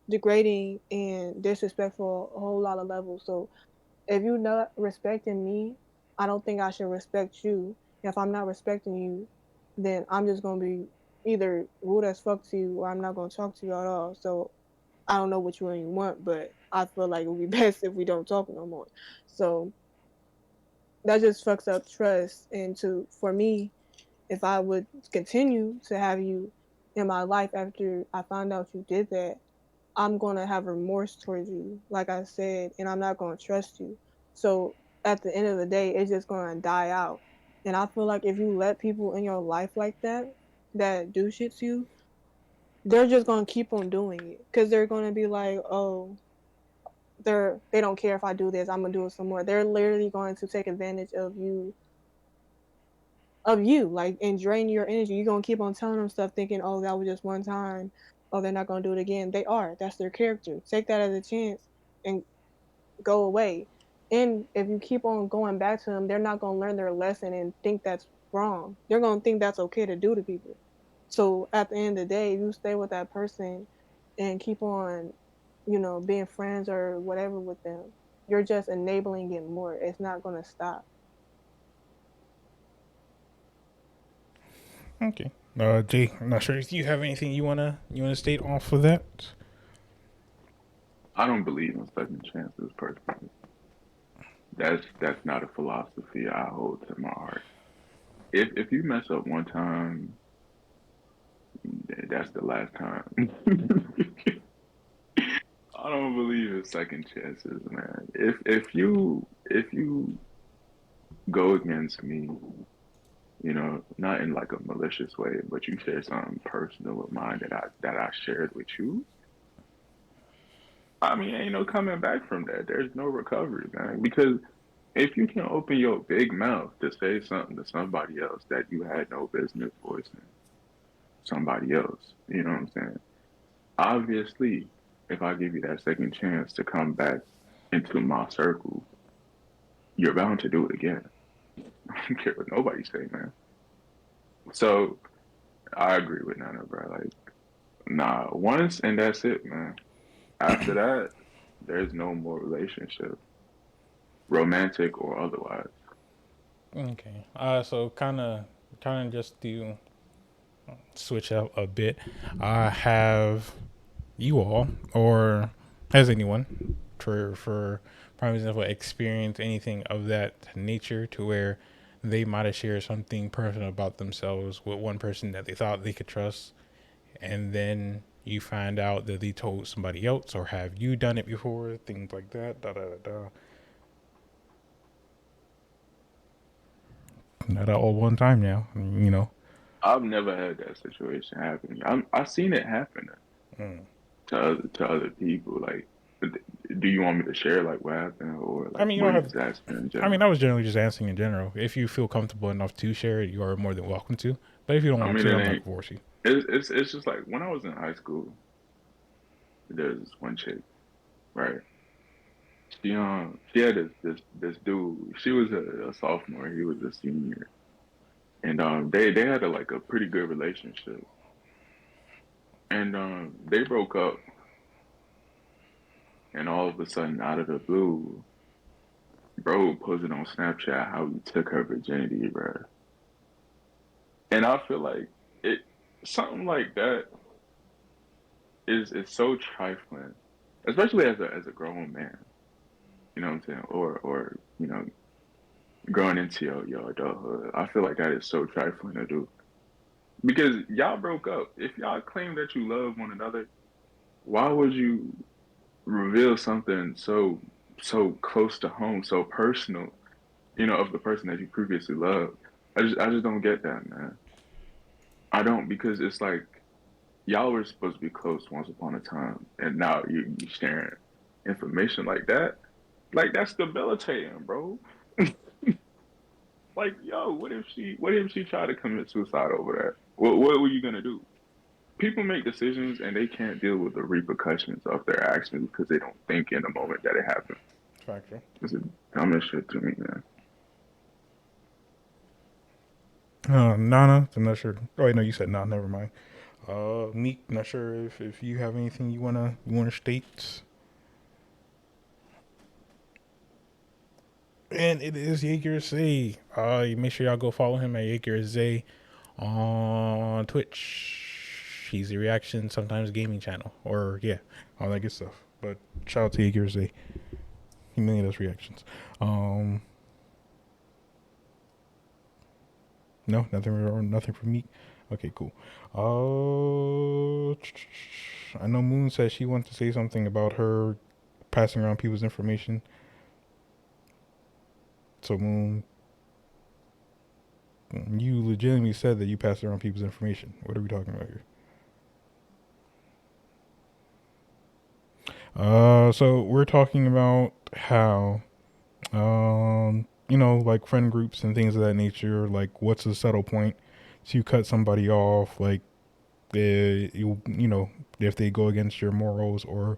degrading and disrespectful a whole lot of levels. So if you're not respecting me, I don't think I should respect you. If I'm not respecting you, then I'm just gonna be either rude as fuck to you or I'm not gonna talk to you at all. So I don't know what you really want, but I feel like it would be best if we don't talk no more. So that just fucks up trust. And to for me, if I would continue to have you in my life after I find out you did that, I'm gonna have remorse towards you, like I said, and I'm not gonna trust you. So at the end of the day, it's just gonna die out. And I feel like if you let people in your life like that do shit to you, they're just gonna keep on doing it because they're gonna be like, oh, they don't care if I do this, I'm gonna do it some more. They're literally going to take advantage of you, like, and drain your energy. You're gonna keep on telling them stuff, thinking, "Oh, that was just one time. Oh, they're not gonna do it again." They are. That's their character. Take that as a chance and go away. And if you keep on going back to them, they're not gonna learn their lesson and think that's wrong. They're gonna think that's okay to do to people. So at the end of the day, if you stay with that person and keep on, being friends or whatever with them, you're just enabling it more. It's not gonna stop. Okay. Jay, I'm not sure if you have anything you wanna state off of that. I don't believe in second chances personally. That's not a philosophy I hold to my heart. If you mess up one time, that's the last time. I don't believe in second chances, man. If you go against me, not in like a malicious way, but you share something personal of mine that I shared with you, I mean, ain't no coming back from that. There's no recovery, man. Because if you can open your big mouth to say something to somebody else that you had no business voicing, somebody else, you know what I'm saying? Obviously, if I give you that second chance to come back into my circle, you're bound to do it again. I don't care what nobody say, man. So I agree with Nana, bro. Like, nah, once and that's it, man. After that, there's no more relationship, romantic or otherwise. Okay. So kind of just to switch up a bit, have you all, or has anyone, for prime example, experienced anything of that nature to where they might have shared something personal about themselves with one person that they thought they could trust, and then you find out that they told somebody else, or have you done it before? Things like that. Da da da. Da. Not all one time now. You know. I've never had that situation happen. I've seen it happen Mm. to other people. Like, do you want me to share like what happened, or I like mean, you were don't you have. just asking in I mean, general? I was generally just answering in general. If you feel comfortable enough to share it, you are more than welcome to. But if you don't I want mean, to, it I'm not ain't. gonna force you. It's just like when I was in high school, there's this one chick, right? She had this dude. She was a sophomore. He was a senior, and they had like a pretty good relationship, and they broke up, and all of a sudden, out of the blue, bro posted on Snapchat how he took her virginity, bro. And I feel like it something like that is so trifling, especially as a grown man. You know what I'm saying? Or growing into your adulthood. I feel like that is so trifling to do because y'all broke up. If y'all claim that you love one another, why would you reveal something so close to home, so personal? Of the person that you previously loved. I just don't get that, man. I don't because it's like y'all were supposed to be close once upon a time, and now you sharing information like that. Like that's debilitating, bro. Like, yo, what if she tried to commit suicide over that? What were you gonna do? People make decisions and they can't deal with the repercussions of their actions because they don't think in the moment that it happened. Factor. It's the dumbest shit to me, man. Nana, I'm not sure. Oh wait, no, you said no. Never mind. Meek, not sure if you have anything you wanna state. And it is Jaeger Zay. You make sure y'all go follow him at Jaeger Zay on Twitch. He's a reaction, sometimes gaming channel, or yeah, all that good stuff. But shout out to Jaeger Zay. He mainly does reactions. Um, no, nothing from me. Okay, cool. I know Moon said she wants to say something about her passing around people's information. So Moon, you legitimately said that you passed around people's information. What are we talking about here? So we're talking about how, like friend groups and things of that nature. Like, what's the settle point to cut somebody off? Like, if they go against your morals or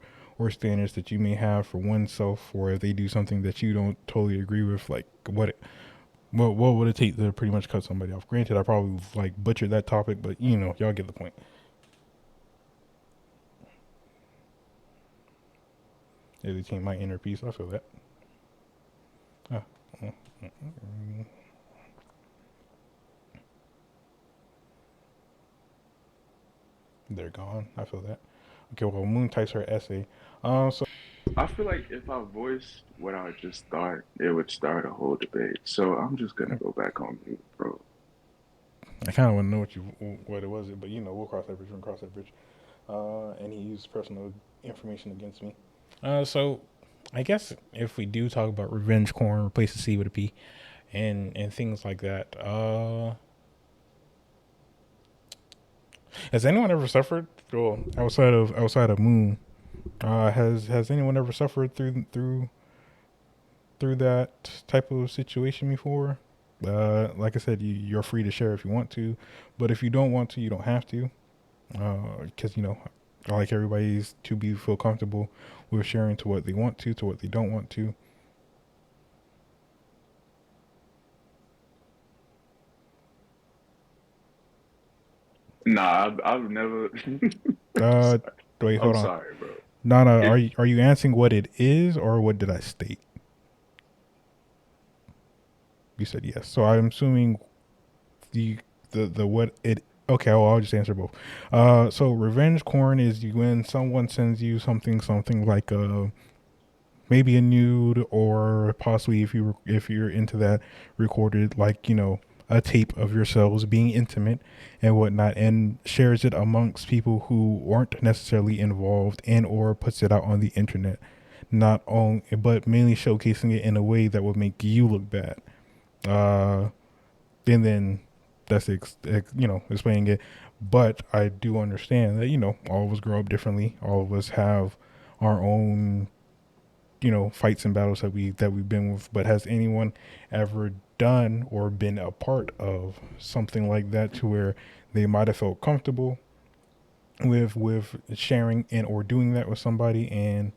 standards that you may have for oneself, or if they do something that you don't totally agree with, like what would it take to pretty much cut somebody off? Granted, I probably like butchered that topic, but y'all get the point. It became my inner peace. I feel that. Ah, mm, mm, mm. They're gone. I feel that. Okay, well, Moon types her essay. So I feel like if I voiced what I just thought, it would start a whole debate. So I'm just gonna go back on mute, bro. I kind of want to know what it was, but we'll cross that bridge. We'll cross that bridge. And he used personal information against me. So I guess if we do talk about revenge corn, replace the C with a P, and things like that. Has anyone ever suffered? Well, outside of Moon, Has anyone ever suffered through that type of situation before? Like I said, you're free to share if you want to, but if you don't want to, you don't have to. Because I like everybody's to be feel comfortable with sharing to what they want to what they don't want to. Nah, I've never. I'm Uh, sorry. wait, I'm hold on. sorry, bro. Nana, It, are you answering what it is or what did I state? You said yes, so I'm assuming the the what it. Okay, well, I'll just answer both. So revenge corn is when someone sends you something like maybe a nude or possibly if you're into that recorded like a tape of yourselves being intimate and whatnot and shares it amongst people who weren't necessarily involved and or puts it out on the internet, not only but mainly showcasing it in a way that would make you look bad. uh and then that's explaining it. But I do understand that all of us grow up differently, all of us have our own fights and battles that we've been with. But has anyone ever done or been a part of something like that to where they might have felt comfortable with sharing and or doing that with somebody and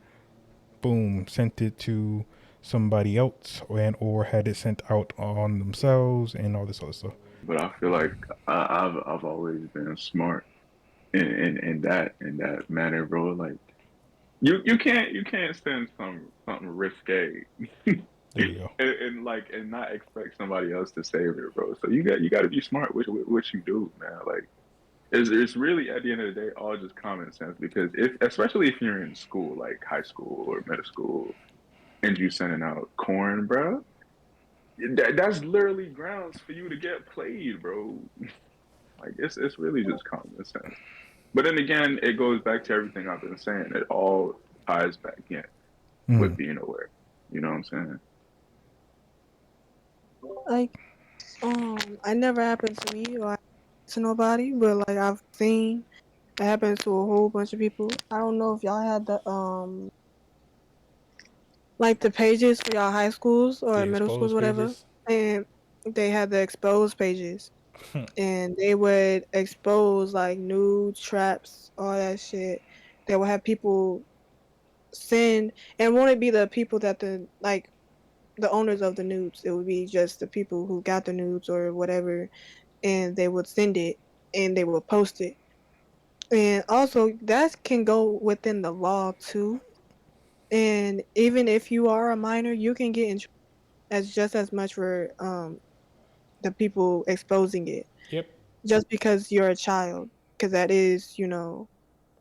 boom sent it to somebody else and or had it sent out on themselves and all this other stuff? but I feel like I've always been smart in that manner, bro. Like you can't send something risque There you go. and not expect somebody else to save it, bro. So you got to be smart with what you do, man. Like it's really at the end of the day all just common sense because if especially if you're in school like high school or middle school and you sending out corn, bro, that's literally grounds for you to get played, bro. Like it's really just common sense. But then again, it goes back to everything I've been saying. It all ties back in with Mm. being aware. You know what I'm saying? Like, I never happened to me or to nobody, but like I've seen it happen to a whole bunch of people. I don't know if y'all had the like the pages for y'all high schools The or middle schools, exposed whatever, pages. and they had the exposed pages, and they would expose like nude traps, all that shit. They would have people send, and won't it be the people that the owners of the nudes? It would be just the people who got the nudes or whatever, and they would send it and they would post it. And also, that can go within the law too. And even if you are a minor, you can get in as just as much for the people exposing it, Yep. just because you're a child, because that is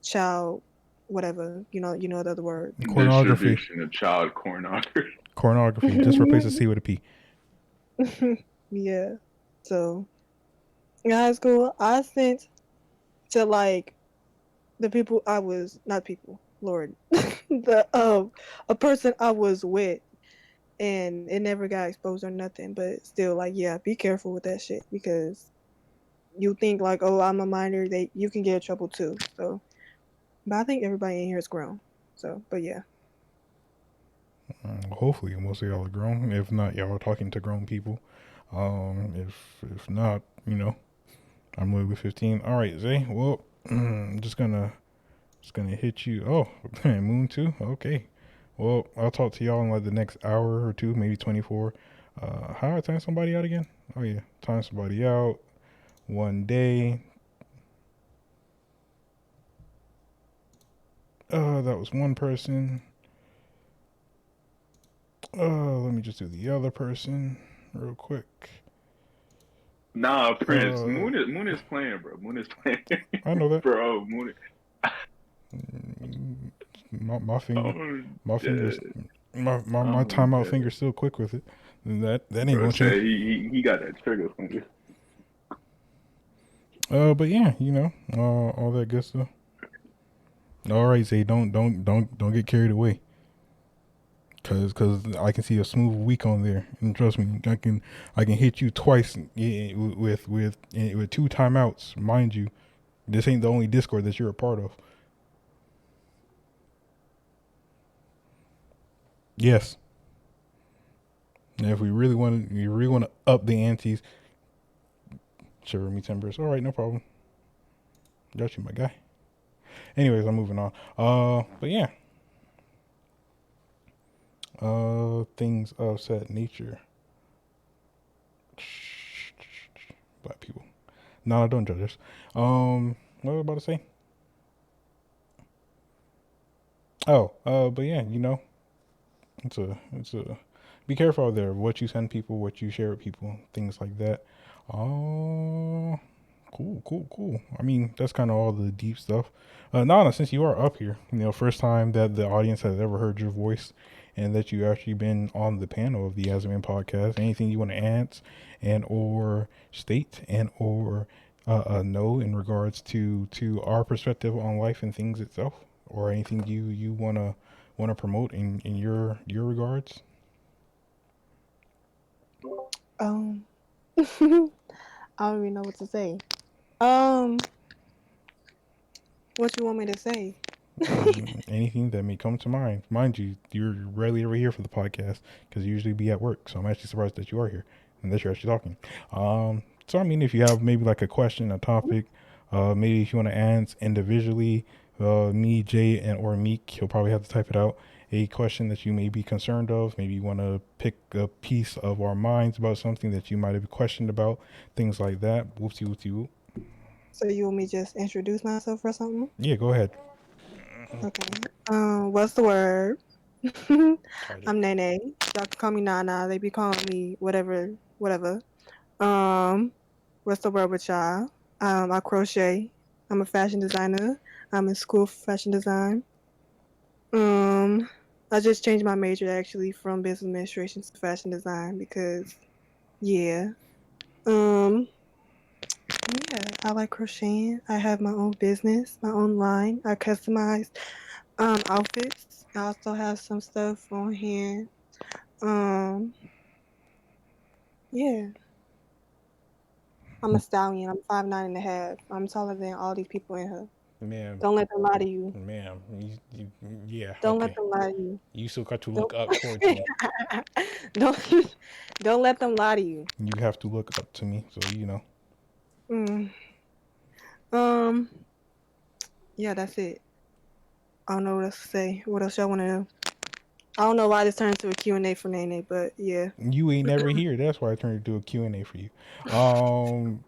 child whatever the other word. Pornography. Distribution of child pornography. Pornography. Just replace the C with a P. Yeah. So in high school, I sent to like the people I was not people, Lord, the a person I was with, and it never got exposed or nothing. But still, like, yeah, be careful with that shit because you think like, oh, I'm a minor, they you can get in trouble too. So, but I think everybody in here is grown. So, but yeah. Hopefully, most of y'all are grown. If not, y'all are talking to grown people. If not, I'm only with 15. All right, Zay. Well, I'm just gonna hit you. Oh, Moon too. Okay. Well, I'll talk to y'all in like the next hour or two, maybe 24. How do I time somebody out again? Oh yeah, time somebody out. One day. That was one person. Let me just do the other person real quick. Nah, Prince. Uh, Moon is playing, bro. Moon is playing, I know that. bro. Moon. My finger, Oh, my fingers, dead. my Oh, timeout dead. finger's still quick with it. That ain't Bro gonna change. said he got that trigger finger. But yeah, all that good stuff. All right, Zay, don't get carried away. Cause I can see a smooth week on there, and trust me, I can hit you twice with two timeouts, mind you. This ain't the only Discord that you're a part of. Yes. And if we really want to, you really want to up the antes, shiver me timbers. All right, no problem. Got you, my guy. Anyways, I'm moving on. But yeah, things of said nature. Black people. No, don't judge us. What was I about to say? Oh, but yeah, it's a. Be careful out there. What you send people, what you share with people, things like that. Oh, cool, cool, cool. I mean, that's kind of all the deep stuff. Nana, since you are up here, first time that the audience has ever heard your voice, and that you actually been on the panel of the Asman podcast. Anything you want to ask and or state and or know in regards to our perspective on life and things itself, or anything you wanna promote in your regards. Um, I don't even know what to say. Um, what you want me to say? Anything that may come to mind. Mind you, you're rarely ever here for the podcast because you usually be at work. So I'm actually surprised that you are here and that you're actually talking. So I mean, if you have maybe like a question, a topic, maybe if you want to answer individually, me, Jay, and or Meek, he'll probably have to type it out. A question that you may be concerned of. Maybe you want to pick a piece of our minds about something that you might have questioned about. Things like that. Whoopsie whoopsie whoop. So you want me to just introduce myself or something? Yeah, go ahead. Okay. What's the word? Got it. I'm Nene. Y'all can call me Nana. They be calling me whatever, whatever. Um, what's the word with y'all? I crochet. I'm a fashion designer. I'm in school for fashion design. Um, I just changed my major actually from business administration to fashion design because yeah. Um, yeah, I like crocheting. I have my own business, my own line. I customize outfits. I also have some stuff on hand. Um, yeah. I'm a stallion. I'm 5'9.5". I'm taller than all these people in here. Man, Don't let them lie to you. ma'am, yeah, Don't let okay. them lie to you. You still got to look Don't up towards me. don't don't let them lie to you. You have to look up to me, so you know. Mm. Um. Yeah, that's it. I don't know what else to say. What else y'all want to know? I don't know why this turned into a Q&A for Nene, but yeah. You ain't never here. That's why I turned to do a Q&A for you. Um.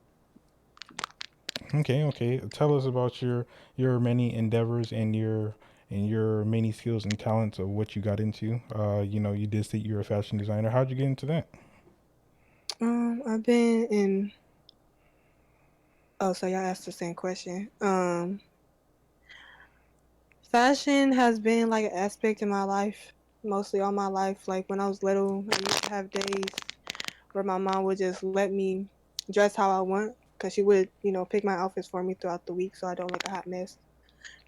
Okay, okay. Tell us about your many endeavors and your many skills and talents of what you got into. You did say you're a fashion designer. How'd you get into that? I've been in. Oh, so y'all asked the same question. Fashion has been like an aspect in my life, mostly all my life. Like when I was little, I used to have days where my mom would just let me dress how I want, because she would, pick my outfits for me throughout the week so I don't look a hot mess.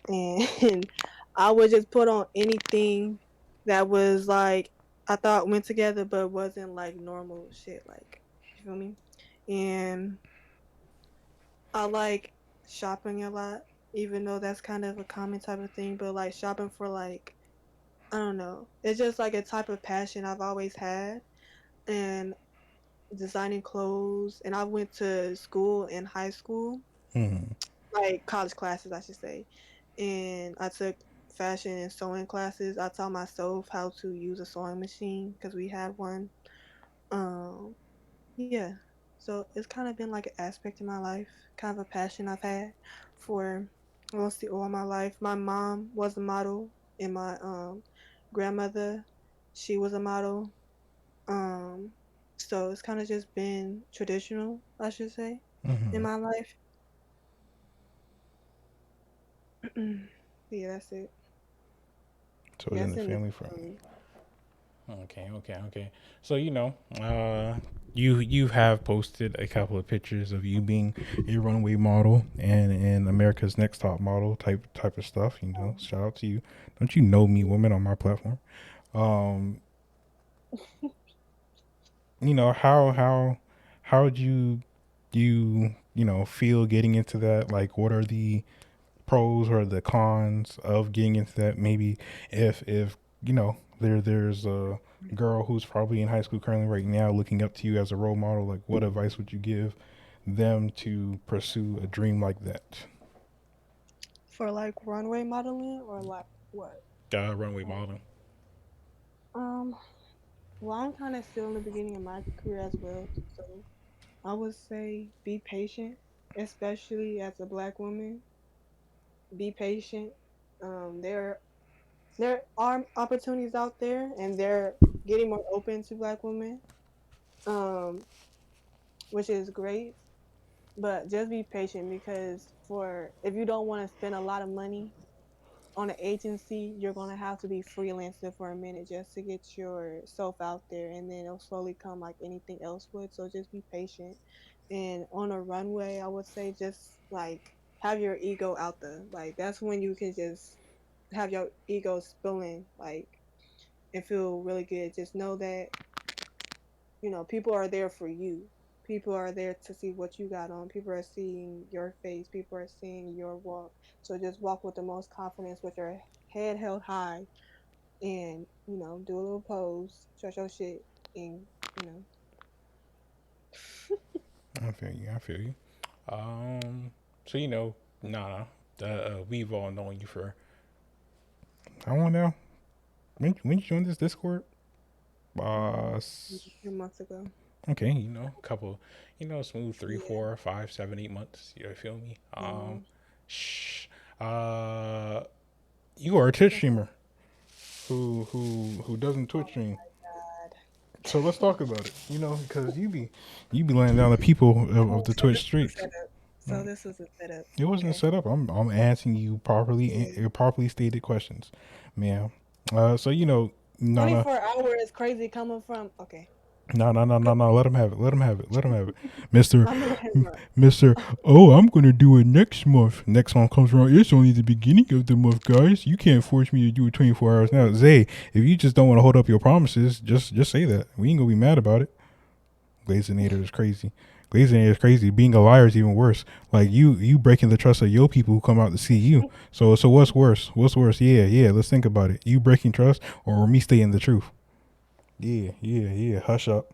And I would just put on anything that was like I thought went together, but wasn't like normal shit. Like, you feel me? And I like shopping a lot, even though that's kind of a common type of thing. But like shopping for like I don't know, it's just like a type of passion I've always had. And designing clothes, and I went to school in high school, Hmm. like college classes, I should say, and I took fashion and sewing classes. I taught myself how to use a sewing machine because we had one. Um, yeah, so it's kind of been like an aspect in my life, kind of a passion I've had for mostly all my life. My mom was a model, and my grandmother, she was a model. Um, so it's kind of just been traditional, I should say, in Hmm. my life. Yeah, that's it. So it's Yeah, in that's the in the family front. story. Okay, okay, okay. So you have posted a couple of pictures of you being a runway model and America's Next Top Model type of stuff. Shout out to you. Don't you know me, woman, on my platform? Um, how'd you feel getting into that? Like, what are the pros or the cons of getting into that? Maybe if there's a girl who's probably in high school currently right now looking up to you as a role model. Like, what advice would you give them to pursue a dream like that? For like runway modeling or like what? Runway modeling. Um, well, I'm kind of still in the beginning of my career as well, so I would say be patient, especially as a black woman. Be patient. There are opportunities out there, and they're getting more open to black women, um, which is great. But just be patient because for if you don't want to spend a lot of money on an agency, you're gonna have to be freelancing for a minute just to get yourself out there, and then it'll slowly come like anything else would. So just be patient. And on a runway, I would say just like have your ego out there. Like that's when you can just have your ego spilling, like and feel really good. Just know that people are there for you. People are there to see what you got on. People are seeing your face. People are seeing your walk. So just walk with the most confidence with your head held high and, do a little pose, show your shit, and, you know. I feel you. I feel you. Um, so Nana, we've all known you for how long now? When you joined this Discord? Uh, A few months ago. okay, couple, smooth three, Yeah. 4, 5, 7, 8 months. You feel me? Um, Shh. Uh, you are a Twitch that's streamer who doesn't Twitch oh stream. my So let's god. talk about it. Because you be laying down the people of Oh, the so Twitch this is a streets. setup. So this is a setup. It wasn't Okay. set up. I'm asking you Yeah. properly stated questions, ma'am. So Nana, 24 hours is crazy coming from. Okay. no, no, no, Go. no, no. Let him have it. Let him have it. Let him have it, Mister, I'm gonna let him run. Mister. Oh, I'm gonna do it next month. Next month comes around. It's only the beginning of the month, guys. You can't force me to do it 24 hours now. Zay, if you just don't want to hold up your promises, just say that. We ain't gonna be mad about it. Glazinator is crazy. Glazinator is crazy. Being a liar is even worse. Like you breaking the trust of your people who come out to see you. So what's worse? What's worse? Yeah, yeah. Let's think about it. You breaking trust or me staying the truth? Yeah, yeah, yeah. Hush up.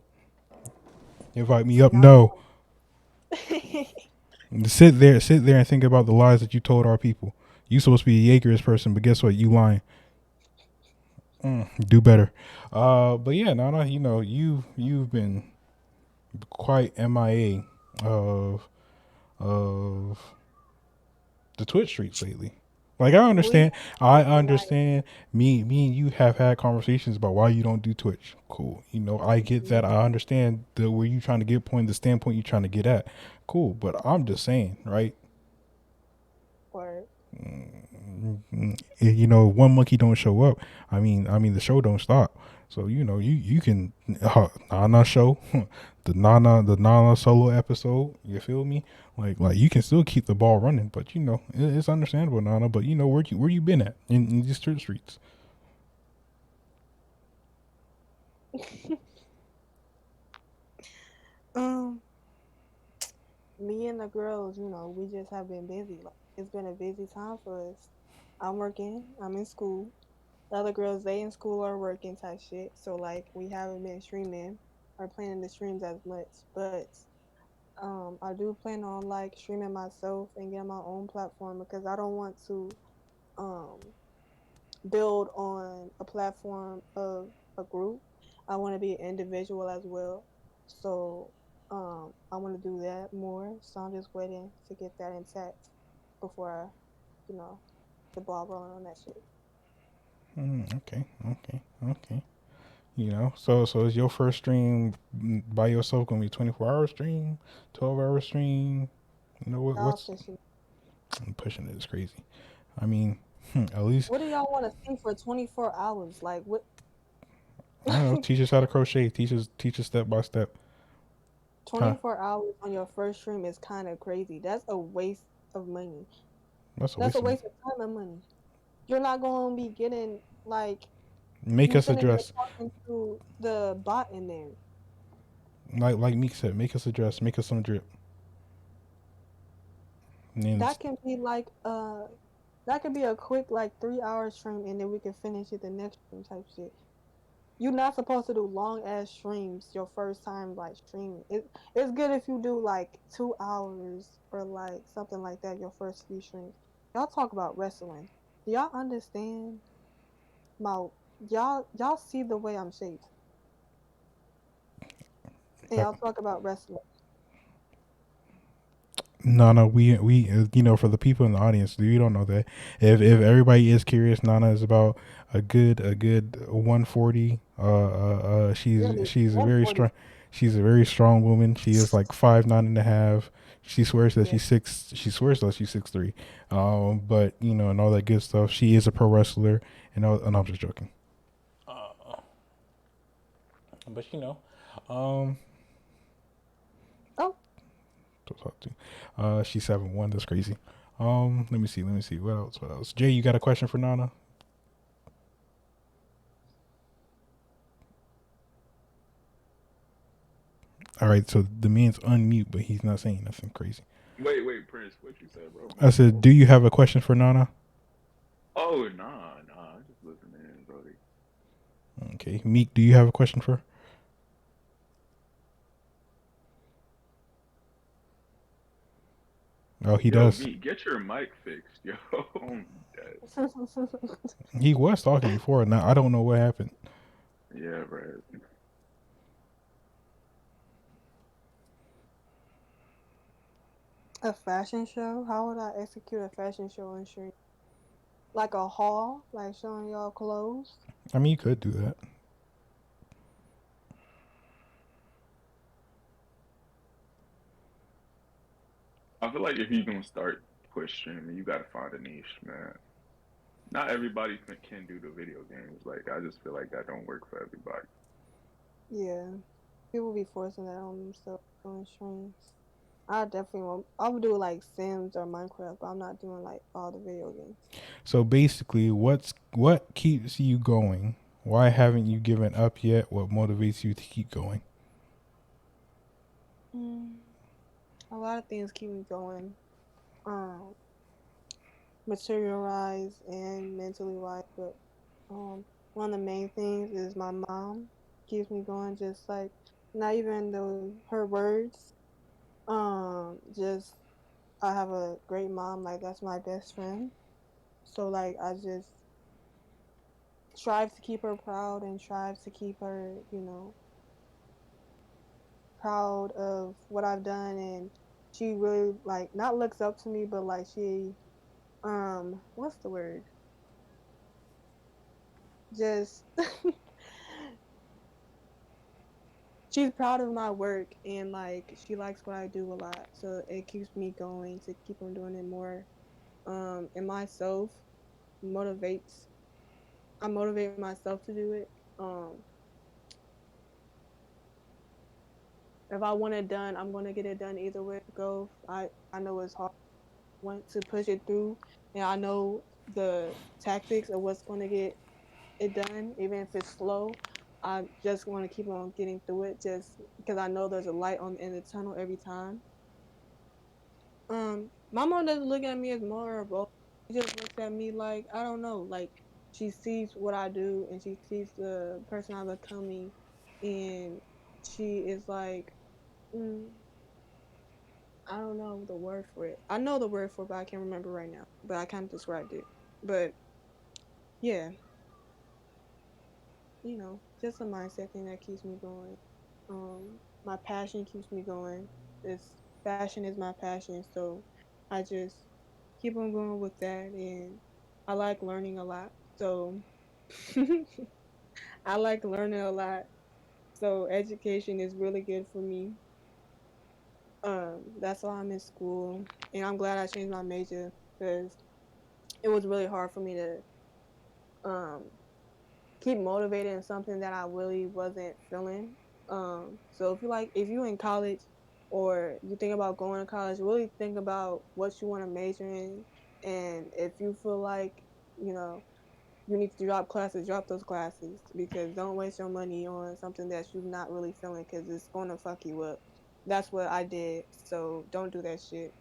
Invite me See, up. I'm No. Sit there and think about the lies that you told our people. You supposed to be a Jaegerist person, but guess what? You lying. Do better. But yeah, Nana, you've been quite MIA of of the Twitch streets lately. Like we I MIA. understand. Me and you have had conversations about why you don't do Twitch. Cool. I get that. I understand the where you trying to get point, the standpoint you trying to get at. Cool. But I'm just saying, right? Or One monkey don't show up. I mean, the show don't stop. So you can Nana show, the Nana solo episode. You feel me? Like you can still keep the ball running, but it's understandable, Nana. But where you been at in these church streets? um, me and the girls, we just have been busy. Like it's been a busy time for us. I'm working. I'm in school. The other girls, they in school or working type shit. So like we haven't been streaming or planning the streams as much. But I do plan on like streaming myself and getting my own platform because I don't want to um build on a platform of a group. I want to be an individual as well. So I want to do that more. So I'm just waiting to get that intact before you know, the ball rolling on that shit. Okay, okay, okay. So is your first stream by yourself gonna be 24-hour stream, 12-hour stream? Y'all What's pushing. pushing it is crazy. I mean, at least What do y'all want to see for 24 hours? Like what? I don't know. Teach us how to crochet. Teach us step by step. Huh? 24 hours on your first stream is kind of crazy. That's a waste of money. That's a That's a waste of waste of time and money. You're not going to be getting like Make you us sitting there address. talking to the bot in there. Like Meek said, make us address. Make us some drip. And then That can be like That could be a quick like 3 hour stream, and then we can finish it the next stream type shit. You're not supposed to do long ass streams your first time like streaming. It's good if you do like 2 hours or like something like that your first few streams. Y'all talk about wrestling. Do y'all understand my y'all see the way I'm shaped, and Like, y'all talk about wrestling. Nana, we for the people in the audience, you don't know that. If everybody is curious, Nana is about a good 140. Really, She's a very 140. strong. She's a very strong woman. She is like 5'9.5". She swears that Yeah. she's six. She swears that she's 6'3". But and all that good stuff. She is a pro wrestler, and I'm just joking. But um, Oh, to talk to. She's 7'1". That's crazy. Let me see. Let me see. What else? What else? Jay, you got a question for Nana? All right. So the man's unmute, but he's not saying nothing crazy. Wait, Prince, what you said, bro? My I said, fault. do you have a question for Nana? Oh, nah. I just listening in, brody. Okay. Meek, do you have a question for? Oh, he Yo, does. me, get your mic fixed, yo. I'm dead. He was talking before. Now I don't know what happened. Yeah, bro. a fashion show? How would I execute a fashion show on stream? Like a haul, like showing y'all clothes. I mean, you could do that. I feel like if you're gonna start pushing, you gotta find a niche, man. Not everybody can do the video games. Like, I just feel like that don't work for everybody. Yeah, people be forcing that on themselves on streams. I definitely won't. I would do like Sims or Minecraft, but I'm not doing like all the video games. So basically, what keeps you going? Why haven't you given up yet? What motivates you to keep going? Mm, a lot of things keep me going. Um, Materialize and mentally wise, but one of the main things is my mom keeps me going. Just like not even her words. Just I have a great mom. Like that's my best friend. So like I just strive to keep her proud and strive to keep her, proud of what I've done, and she really like not looks up to me, but like she what's the word? Just she's proud of my work, and like she likes what I do a lot. So it keeps me going to keep on doing it more. And myself motivates I motivate myself to do it. Um if I want it done, I'm gonna get it done either way it goes. I know it's hard. I want to push it through, and I know the tactics of what's gonna get it done, even if it's slow. I just want to keep on getting through it, just because I know there's a light on in the tunnel every time. My mom doesn't look at me as more of a. She just looks at me like I don't know, like she sees what I do and she sees the person I'm becoming, and she is like, mm, I don't know the word for it. I know the word for it, but I can't remember right now. But I kind of described it. But yeah, just a mindset thing that keeps me going. My passion keeps me going. This fashion is my passion, so I just keep on going with that, and I like learning a lot. So I like learning a lot. So education is really good for me. That's why I'm in school, and I'm glad I changed my major because it was really hard for me to um keep motivated in something that I really wasn't feeling. So if you in college or you think about going to college, really think about what you want to major in, and if you feel like you know you need to drop classes, drop those classes because don't waste your money on something that you're not really feeling because it's gonna fuck you up. That's what I did, so don't do that shit.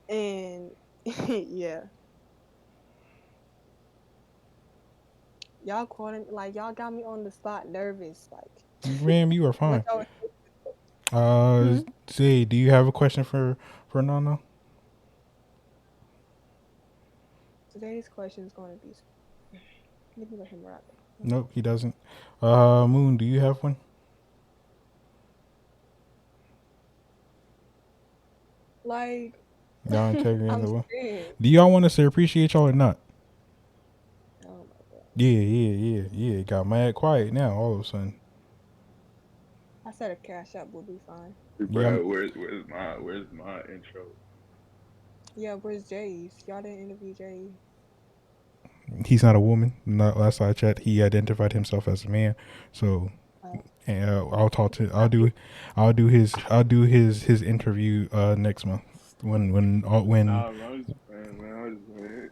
and Yeah, y'all quoting like y'all got me on the spot, nervous. Like, Ma'am, you are what fine. y'all? Uh, Hmm? say, do you have a question for Nana? Today's question is going to be. Let me let him rock. Nope, he doesn't. Moon, do you have one? Like, Y'all integrity in I'm the one. scared. Do y'all want us to appreciate y'all or not? Oh my god. Yeah. It got mad quiet now all of a sudden. I said a cash app will be fine. Yeah, Bro, where's my intro? Yeah, where's Jay's? Y'all didn't interview Jay. he's not a woman. Not last I checked, he identified himself as a man. So Oh, I'll talk to. I think. I'll do his interview next month when Nah, man, I'm just playing, man.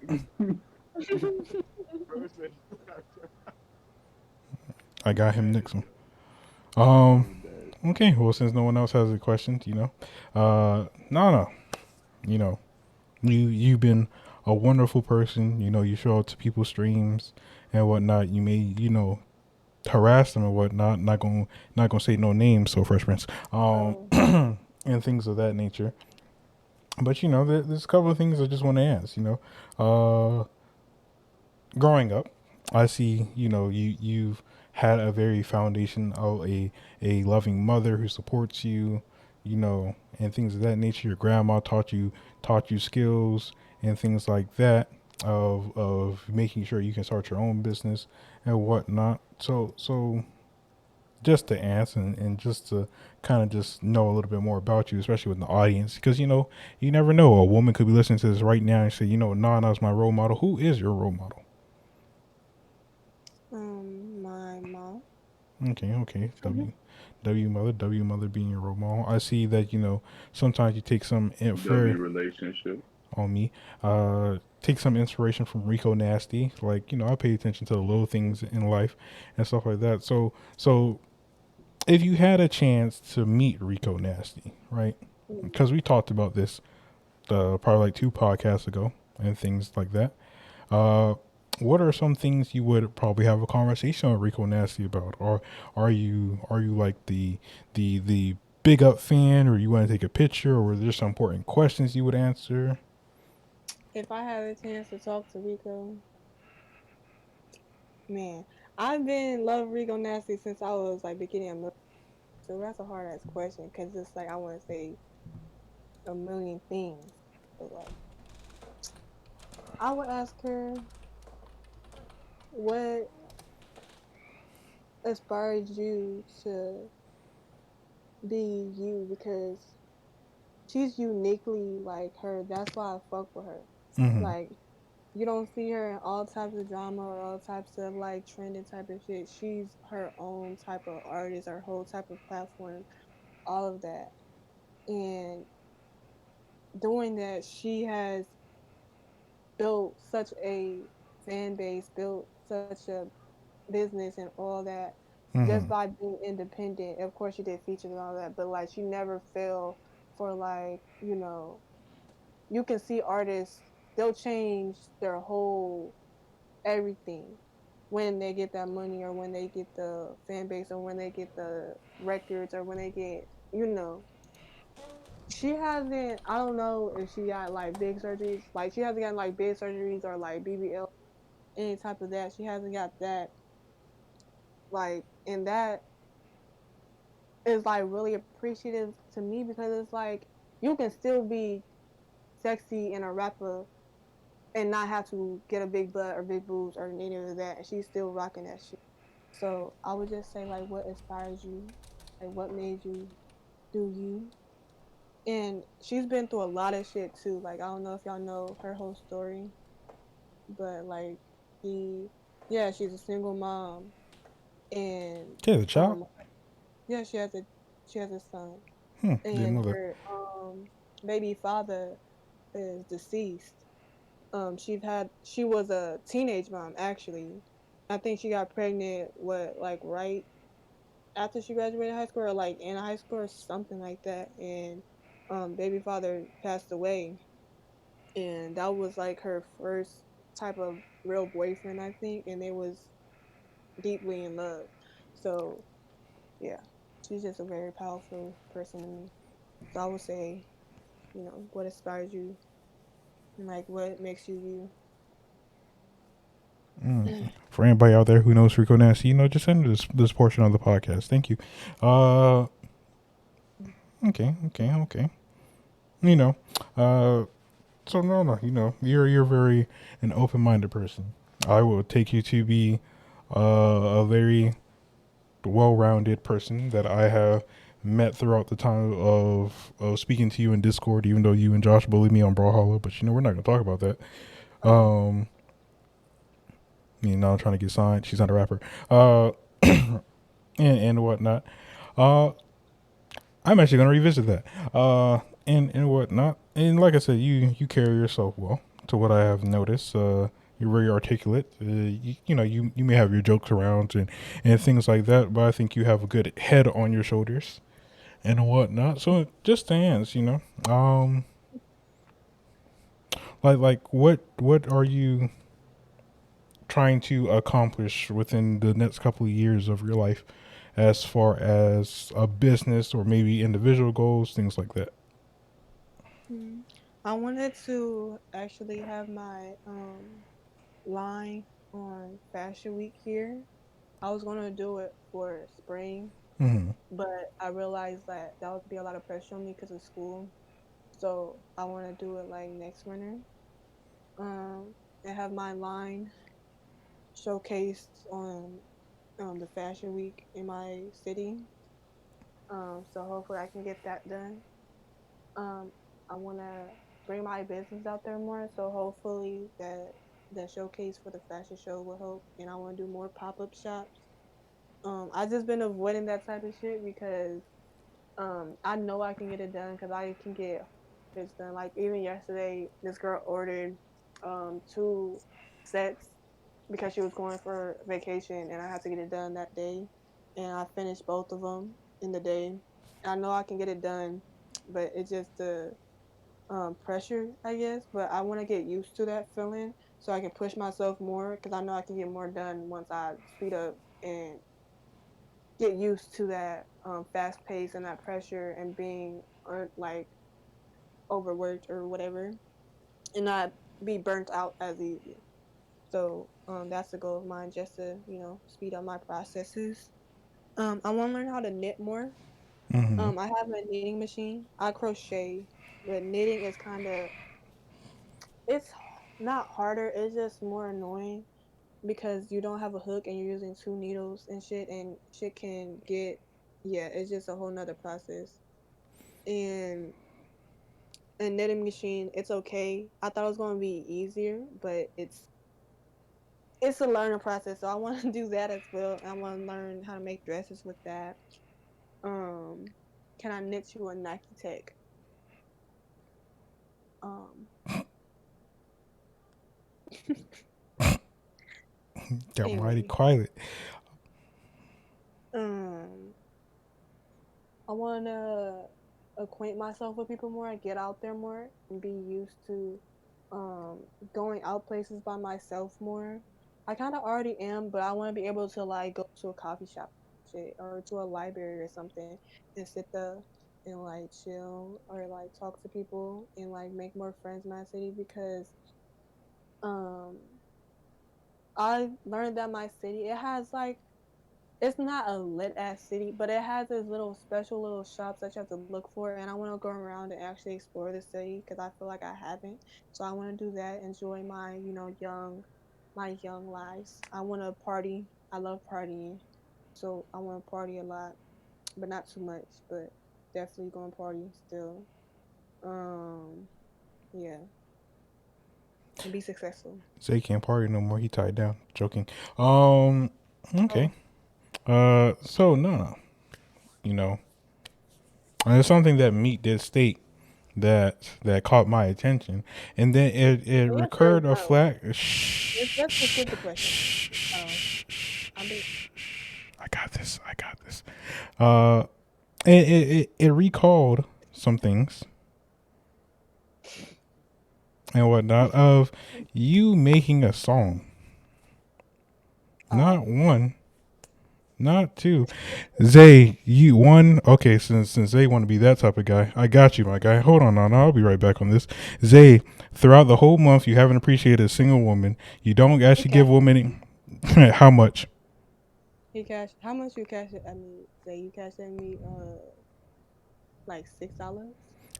I'm just playing. Bro said, I got him man, next month. Um. I'm dead. Okay. Well, since no one else has a question, no. You know, you've been a wonderful person. You show up to people's streams and whatnot. You may harass them and whatnot. Not gonna say no names. So Fresh Prince. Oh, And things of that nature. But there's a couple of things I just want to ask. Growing up, I see you've had a very foundation of a loving mother who supports you, and things of that nature. Your grandma taught you skills and things like that of making sure you can start your own business and whatnot. So just to ask and just to kind of just know a little bit more about you, especially with the audience, because you never know, a woman could be listening to this right now and say, Nana's my role model. Who is your role model? my mom. Okay. W mother being your role model. I see that sometimes you take some W infer relationship. on me. Take some inspiration from Rico Nasty. Like I pay attention to the little things in life and stuff like that. So if you had a chance to meet Rico Nasty, right? Mm. Because we talked about this probably like two podcasts ago and things like that. Uh, what are some things you would probably have a conversation with Rico Nasty about? Or are you like the big up fan, or you want to take a picture, or were there some important questions you would answer? If I had a chance to talk to Rico, man, I've been in love with Rico Nasty since I was like beginning of middle. So that's a hard ass question because it's like I want to say a million things, but like I would ask her what inspired you to be you because she's uniquely like her. That's why I fuck with her. Mm-hmm. Like you don't see her in all types of drama or all types of like trending type of shit. She's her own type of artist, her whole type of platform, all of that. And doing that, she has built such a fan base, built such a business and all that just Mm-hmm. by being independent. Of course, she did features and all that, but like she never fell for like, you can see artists, they'll change their whole everything when they get that money or when they get the fan base or when they get the records or when they get, she hasn't, I don't know if she got like big surgeries. Like she hasn't gotten like big surgeries or like BBL, any type of that. She hasn't got that. Like, and that is like really appreciative to me because it's like you can still be sexy in a rapper and not have to get a big butt or big boobs or any of that, and she's still rocking that shit. So I would just say like, what inspires you? Like, what made you do you? And she's been through a lot of shit too. Like, I don't know if y'all know her whole story, but like, she, yeah, she's a single mom, and Okay, the child. yeah, she has a son, Didn't and know that. her baby father is deceased. She was a teenage mom actually. I think she got pregnant what like right after she graduated high school or like in high school or something like that, and baby father passed away, and that was like her first type of real boyfriend, I think, and they was deeply in love. So yeah, she's just a very powerful person to me. So I would say, what inspires you and like what makes you Mm. you. For anybody out there who knows Rico Nasty, just end this portion of the podcast. Thank you. Uh, okay, okay, okay. You know, uh, so no, you're very an open minded person. I will take you to be a very well rounded person that I have met throughout the time of speaking to you in Discord, even though you and Josh bullied me on Brawlhalla, but we're not gonna talk about that. Oh, Um I'm trying to get signed. She's not a rapper. Uh and whatnot. Uh I'm actually gonna revisit that. And whatnot. And like I said, you carry yourself well to what I have noticed. You're very articulate. You may have your jokes around and things like that, but I think you have a good head on your shoulders and whatnot. So it just stands. Like what are you trying to accomplish within the next couple of years of your life, as far as a business or maybe individual goals, things like that? mm. I wanted to actually have my line on Fashion Week here. I was gonna do it for spring, Mm-hmm. but I realized that that would be a lot of pressure on me because of school. So I want to do it like next winter. And have my line showcased on the Fashion Week in my city. So hopefully I can get that done. Um, I want to bring my business out there more. So hopefully that showcase for the fashion show will help. And I want to do more pop up shops. I just been avoiding that type of shit because I know I can get it done because I can get it's done. Like even yesterday, this girl ordered two sets because she was going for vacation, and I had to get it done that day, and I finished both of them in the day. I know I can get it done, but it's just the pressure, I guess. But I want to get used to that feeling so I can push myself more because I know I can get more done once I speed up and get used to that fast pace and that pressure and being like overworked or whatever, and not be burnt out as easy. So that's the goal of mine, just to speed up my processes. I want to learn how to knit more. Mm-hmm. I have a knitting machine. I crochet, but knitting is kind of it's not harder. It's just more annoying because you don't have a hook and you're using two needles and shit can get yeah. It's just a whole nother process. And a knitting machine, it's okay. I thought it was gonna be easier, but it's a learning process. So I want to do that as well. I want to learn how to make dresses with that. Um, can I knit you a Nike Tech? Um, Got mighty anyway, quiet. um, I want to acquaint myself with people more, get out there more, and be used to um going out places by myself more. I kind of already am, but I want to be able to like go to a coffee shop shit or to a library or something and sit there and like chill or like talk to people and like make more friends in my city because um I learned that my city it has like it's not a lit ass city, but it has these little special little shops that you have to look for. And I want to go around and actually explore the city because I feel like I haven't. So I want to do that, enjoy my my young lives. I want to party. I love partying, so I want to party a lot, but not too much. But definitely going to party still. Um, yeah, and be successful. Zay can't party no more. He tied down. Joking. Um. Okay. Oh, So no. You know. It's something that Meat did state that caught my attention, and then it answer is recurred a no. flag. Shh, Let's just shh, skip the question. shh, Oh, shh, shh, I'm being. shh. I got this. I got this. Uh, it recalled some things, and whatnot of you making a song. Not Oh, one, not two. Zay, you one. Okay, since Zay want to be that type of guy, I got you, my guy. Hold on, now I'll be right back on this. Zay, throughout the whole month, you haven't appreciated a single woman. You don't he actually give cashed. women how much. He cashed. How much you cash it? I mean, say you cashed at me, like $6.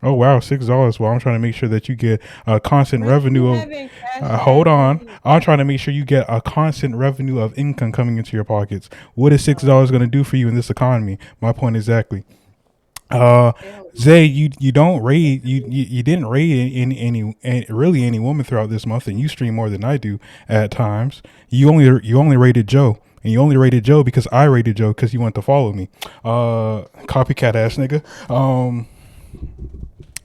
Oh wow, $6. Well, I'm trying to make sure that you get a constant Prince, you revenue of. haven't cashed Hold at on, me. I'm trying to make sure you get a constant revenue of income coming into your pockets. What is six Oh, dollars going to do for you in this economy? My point exactly. Uh, okay, hold on. Zay, you don't rate you didn't rate any really any woman throughout this month, and you stream more than I do at times. You only rated Joe, and you only rated Joe because I rated Joe because you went to follow me. Copycat ass nigga.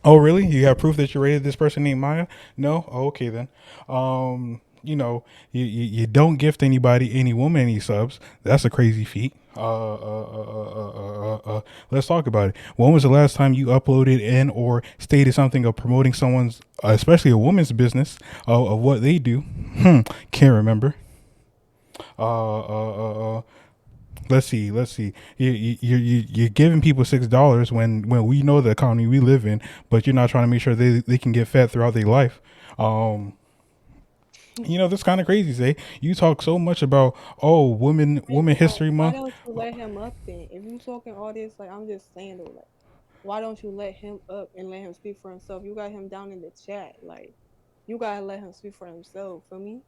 Oh, really? You have proof that you rated this person named Maya? No? Oh, okay then. You don't gift anybody, any woman, any subs. That's a crazy feat. Let's talk about it. When was the last time you uploaded and or stated something of promoting someone's, especially a woman's business, of what they do? Can't remember. Uh, uh, uh, uh, let's see. Let's see. You're giving people $6 when we know the economy we live in, but you're not trying to make sure they can get fed throughout their life. Um, that's kind of crazy. Say you talk so much about Prince, women history why month. don't you let him up then? If you talking all this, like I'm just saying though, like why don't you let him up and let him speak for himself? You got him down in the chat, like you gotta let him speak for himself. For me,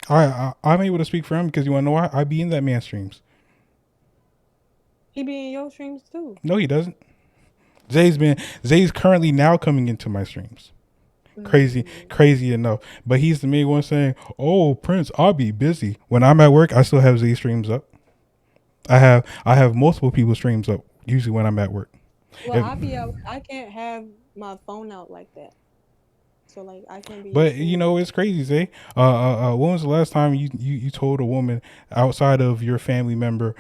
I'm able to speak for him because you want to know why I be in that man streams. he be in your streams too. No, he doesn't. Zay's currently now coming into my streams. Crazy, Mm. crazy enough. But he's the main one saying, "Oh, Prince, I'll be busy when I'm at work. I still have Z streams up. I have multiple people's streams up usually when I'm at work. Well, If, I be out. I can't have my phone out like that. So like I can't be but streaming. it's crazy, Zay. When was the last time you told a woman outside of your family member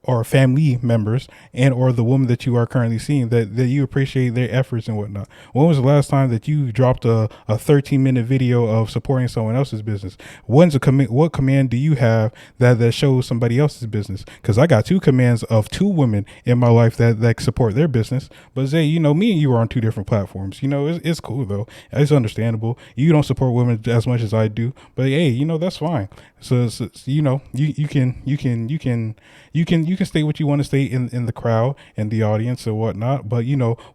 or family members and or the woman that you are currently seeing that you appreciate their efforts and whatnot? When was the last time that you dropped a 13-minute video of supporting someone else's business? What command do you have that shows somebody else's business? Because I got two commands of two women in my life that support their business. But Zay, me and you are on two different platforms. It's cool though. It's understandable. You don't support women as much as I do, but hey, that's fine. So you can stay what you want to stay in the crowd and the audience and whatnot. But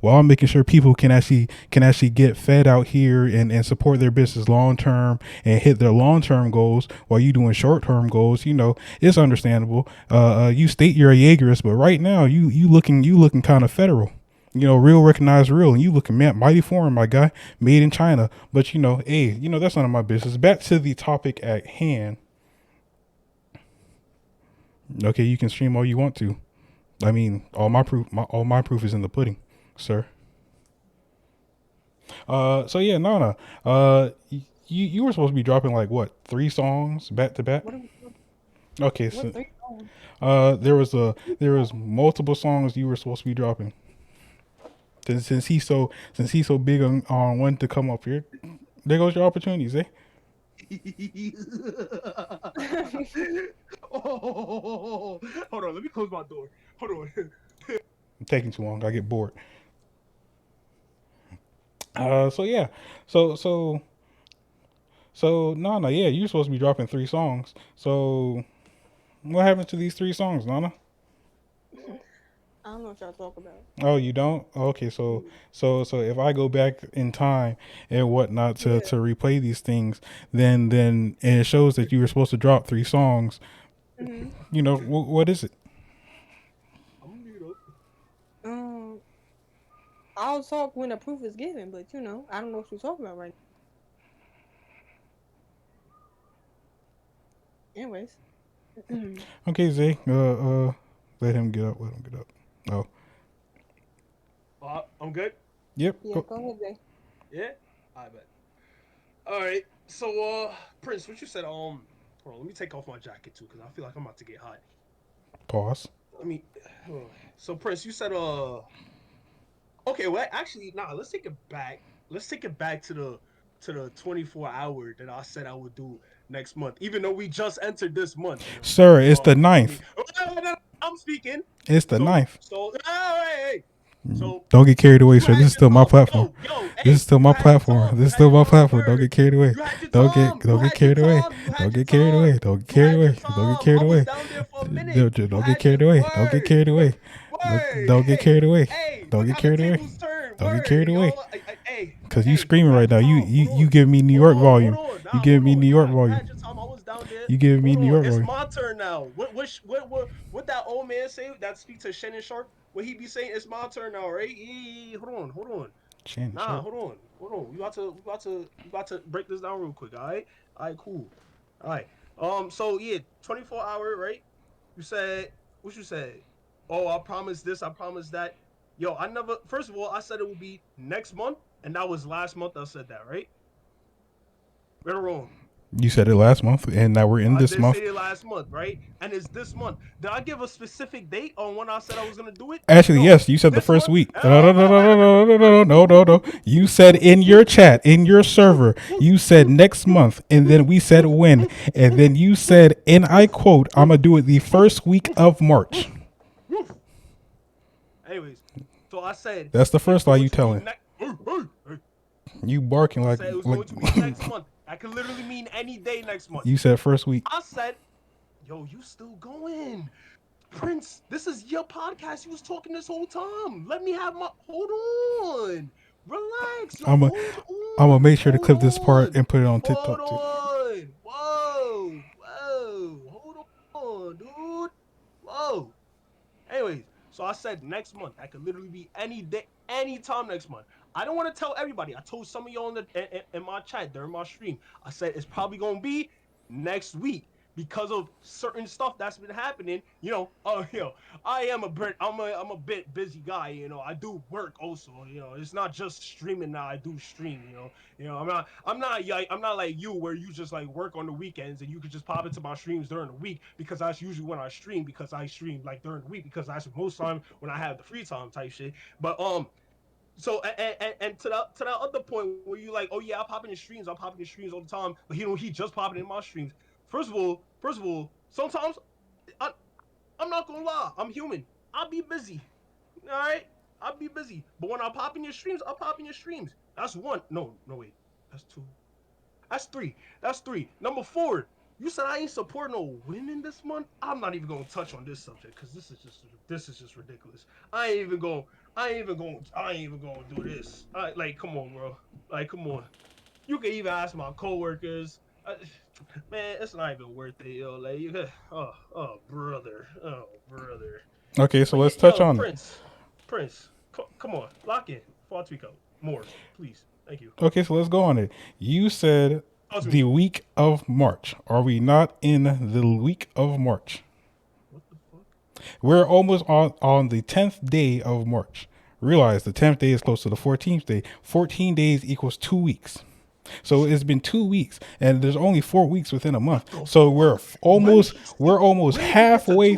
while I'm making sure people can actually get fed out here and support their business long term and hit their long term goals while you doing short term goals, it's understandable. You state you're a Jaegerist, but right now you looking kind of federal. Real recognized real, and you looking mighty foreign, my guy, made in China. But hey, that's none of my business. Back to the topic at hand. Okay, you can stream all you want to. I mean, all my proof is in the pudding, sir. So yeah, Nana. You were supposed to be dropping like what 3 songs back to back. What Okay, what so three songs? there was multiple songs you were supposed to be dropping. Since he's so big on wanting to come up here, there goes your opportunities, eh? Oh, hold on. Let me close my door. Hold on. I'm taking too long. I get bored. So yeah, so so so Nana, yeah, you're supposed to be dropping 3 songs. So what happened to these 3 songs, Nana? I don't know what y'all talk about. Oh, you don't? Okay, so Mm. so if I go back in time and whatnot to Yeah. to replay these things, then and it shows that you were supposed to drop 3 songs. Hmm. What is it? I'm gonna mute up. Um, I'll talk when the proof is given, but I don't know what you're talking about right now. Anyways, Okay, Zay. Let him get up. Let him get up. Oh, I'm good. yep. yeah, Go. go ahead, Jay. Yeah. I bet. All right. So, Prince, what you said? Hold on. Let me take off my jacket too, cause I feel like I'm about to get hot. Pause. Let me. So, Prince, you said, okay. Well, actually, nah. Let's take it back. Let's take it back to to the 24-hour that I said I would do next month, even though we just entered this month. Sir, it's the I mean, ninth. I'm speaking. It's the ninth. Hey. So Don't get carried away, you sir. This had is your still my time. platform. This Hey, is still you my had your platform. time. This You is had still your my time. platform. Don't Word. get carried away. You had your Don't time. get You don't get had your carried away. time. You Don't had your get carried away. time. Don't get You carried had your away. Don't get time. carried I was away. down there for a minute. You Don't get had your carried away. Don't get word. carried away. Word. Don't get carried away. Hey, Don't look get how the carried away. tables turn. Don't get Word, carried away. Hey, Cause you hey, screaming you had right your now. You time. you Hold you on. giving me New York Hold volume. on. You Nah, giving hold me on. New York You volume. had your time. I was down there. You giving me Hold New on. York It's volume. my turn now. What that old man say that speak to Shannon Sharp? What he be saying? It's my turn now, right? Hold on. Shannon Nah, Sharp. hold on. We about to break this down real quick. All right, cool. All right. So yeah, 24-hour, right? You said what you said? Oh, I promised this. I promised that. Yo, I never. First of all, I said it would be next month, and that was last month. I said that, right? Right or wrong? You said it last month, and now we're in I this did month. say it last month, right? And it's this month. Did I give a specific date on when I said I was gonna do it? Actually, No. yes, you said the This first month. week. No, Oh, no, no, no, no, no, no, no, no, no. You said in your chat, in your server, you said next month, and then we said when, and then you said, and I quote, "I'm gonna do it the first week of March." Anyways, so I said That's the it was first lie going you to be telling. next. You barking I like said it was like going to be next month. That can literally mean any day next month. you said first week. I said, yo, you still going. Prince, this is your podcast. You was talking this whole time. Let me have my. Hold on. Relax. Yo, I'm gonna make sure to Hold clip this part on. and put it on Hold TikTok too. on. Whoa. Hold on, dude. Whoa. Anyways, so I said next month. That could literally be any day, any time next month. I don't want to tell everybody. I told some of y'all in my chat during my stream. I said it's probably gonna be next week because of certain stuff that's been happening. I'm a bit busy guy. I do work also. It's not just streaming now. I do stream. I'm not like you where you just like work on the weekends and you could just pop into my streams during the week because that's usually when I stream because I stream like during the week because that's most time when I have the free time type shit. But so and to that other point where you like, oh yeah, I pop in the streams, I pop in the streams all the time, but he just popping in my streams. First of all, sometimes I I'm not gonna lie, I'm human. I'll be busy. All right, I'll be busy. But when I pop in your streams, I'll pop in your streams. That's one. No, wait. That's two. That's three. That's three. Number four. You said I ain't support no women this month. I'm not even gonna touch on this subject because this is just ridiculous. I ain't even gonna do this. Like, come on, bro. Like, come on. You can even ask my coworkers. Man, it's not even worth it, yo. Like, oh, brother. Okay, so But yeah, let's touch yo, on it. Prince, come on, lock in. Before I tweak out more, please. Thank you. Okay, so let's go on it. You said Talk to the me. week of March. Are we not in the week of March? What the fuck? We're almost on the 10th day of March. Realize the 10th day is close to the 14th day. 14 days equals 2 weeks. So it's been 2 weeks, and there's only 4 weeks within a month. What the So fuck? When we're almost halfway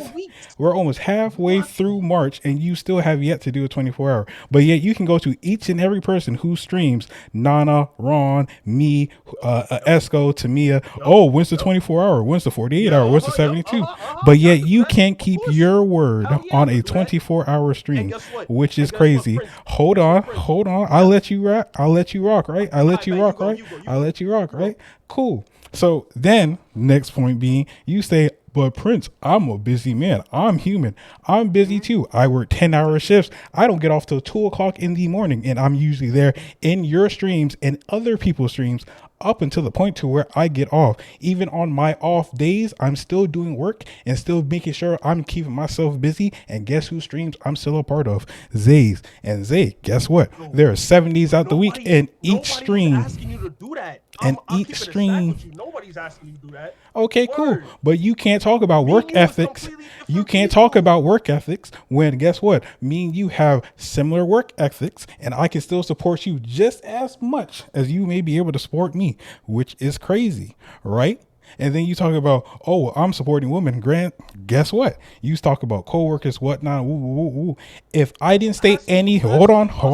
What through March, and you still have yet to do a 24-hour. But yet you can go to each and every person who streams, Nana, Ron, me, Esco, Tamia. Yup. Oh, when's the Yup. 24-hour? When's the 48-hour? Yeah. When's the Yup. 72? But yet you can't Of keep course. your word Hell yeah, I on a could do that. 24-hour And stream, guess what? which is And guess what, crazy. Prince? Hold Guess on, what, Prince? hold on. I'll let you rock. I'll let you rock, right? I'll let you bet rock, right? you go. I'll let you rock, You go. right? Cool. So then, next point being, you say, but Prince, I'm a busy man. I'm human. I'm busy too. I work 10-hour shifts. I don't get off till 2 o'clock in the morning, and I'm usually there in your streams and other people's streams up until the point to where I get off. Even on my off days, I'm still doing work and still making sure I'm keeping myself busy. And guess who streams I'm still a part of? Zay's. And Zay, guess what? There are 7 days out the week, and each Nobody's stream asking you to do that. and I'll each keep it a stack stream. with you. Nobody's asking you to do that. Okay, cool. Word. But you can't talk about Me work and you is ethics. completely different You can't talk people. about work ethics when guess what? Me and you have similar work ethics, and I can still support you just as much as you may be able to support me, which is crazy, right? And then you talk about, oh, I'm supporting women. Grant, guess what? You talk about coworkers, whatnot. Woo, woo, woo, woo. If I didn't state Asking any, you, asking you,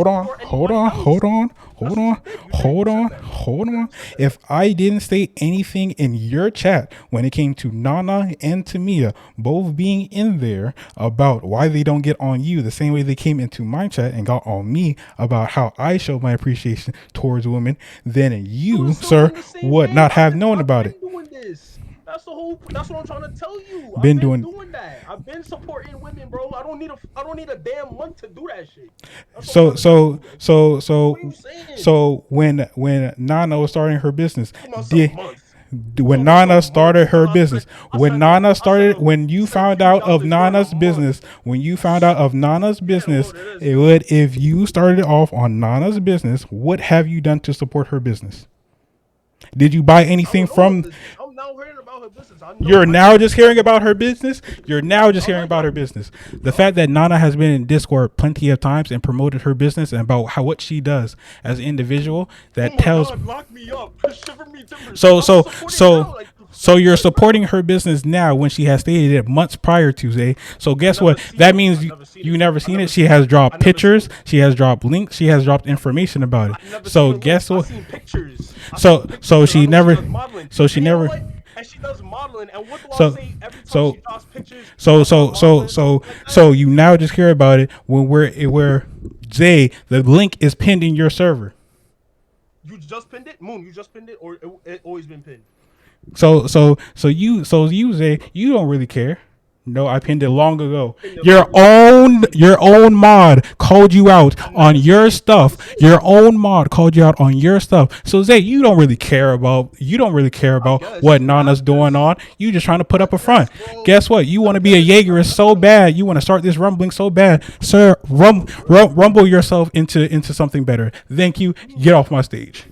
I'll support anyone else. hold That's what on, you did. hold You said on, that. hold You on. said that. If I didn't say anything in your chat when it came to Nana and Tamia both being in there about why they don't get on you the same way they came into my chat and got on me about how I show my appreciation towards women, then You you, was still sir, doing the same would thing. not have known I've about it. been doing this. That's what I'm trying to tell you. I've Been been doing doing that. I've been supporting women, bro. I don't need a damn month to do that shit. That's what I'm so trying to tell so you. Like, so so what are you saying? so when Nana was starting her business, Talking about some did months. when Talking about Nana some months. started her business, when you I sent a found few out of thousand during a Nana's month. business, when you found out of Nana's Yeah, well, business, it is. it would, if you started off on Nana's business, what have you done to support her business? Did you buy I anything don't know her from? business. I'm now hearing about her business. You're I now like just hearing about her business. You're now just I hearing like about her. her business. The fact that Nana has been in Discord plenty of times and promoted her business and about how what she does as an individual, Oh that my tells. god, lock me up. Shiver me timbers. So I'm so supporting so now. Like, so you're what, bro? supporting her business now when she has stated it months prior to, Zay. So I guess never what? seen That it. means I never seen you it. never I seen never it. She seen it. has I dropped never seen pictures. it. She has dropped links. She has dropped information about it. I never So seen a link. guess I what? seen pictures. I seen So pictures because I she know she never. does modeling. So she And you know never. what? And she does modeling. And what do I So say every time so she drops pictures so of her so so modeling and so stuff like that? so you now just hear about it when where Zay, the link is pinned in your server. You just pinned it, Moon. You just pinned it, or it always been pinned. So you say you don't really care. No, I pinned it long ago. Pinned it Your long ago. I never own seen it. your own mod called you out I on never seen your it. I never stuff. seen it. Your own mod called you out on your stuff. So Zay, you don't really care about I guess. what Nana's doing on. You just trying to put I up a front. guess, bro. Guess what? You I want to be a guess. Jaegerist so bad. You want to start this rumbling so bad, sir. Rumble yourself into something better. Thank you. Get off my stage.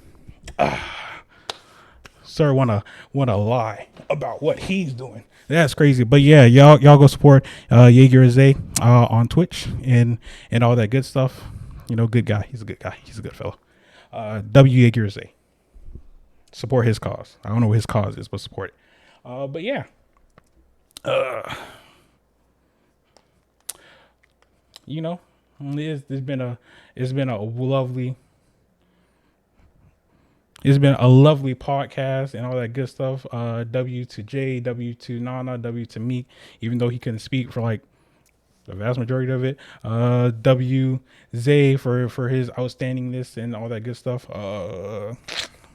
Sir wanna lie about what he's doing. That's crazy. But yeah, y'all go support Jaeger Zay on Twitch and all that good stuff. You know, good guy. He's a good guy. He's a good fellow. W Jaeger Zay. Support his cause. I don't know what his cause is, but support it. But yeah. You know, it's been a lovely It's been a lovely podcast and all that good stuff. W to Jay, W to Nana, W to Meek, even though he couldn't speak for like the vast majority of it. W Zay for his outstandingness and all that good stuff.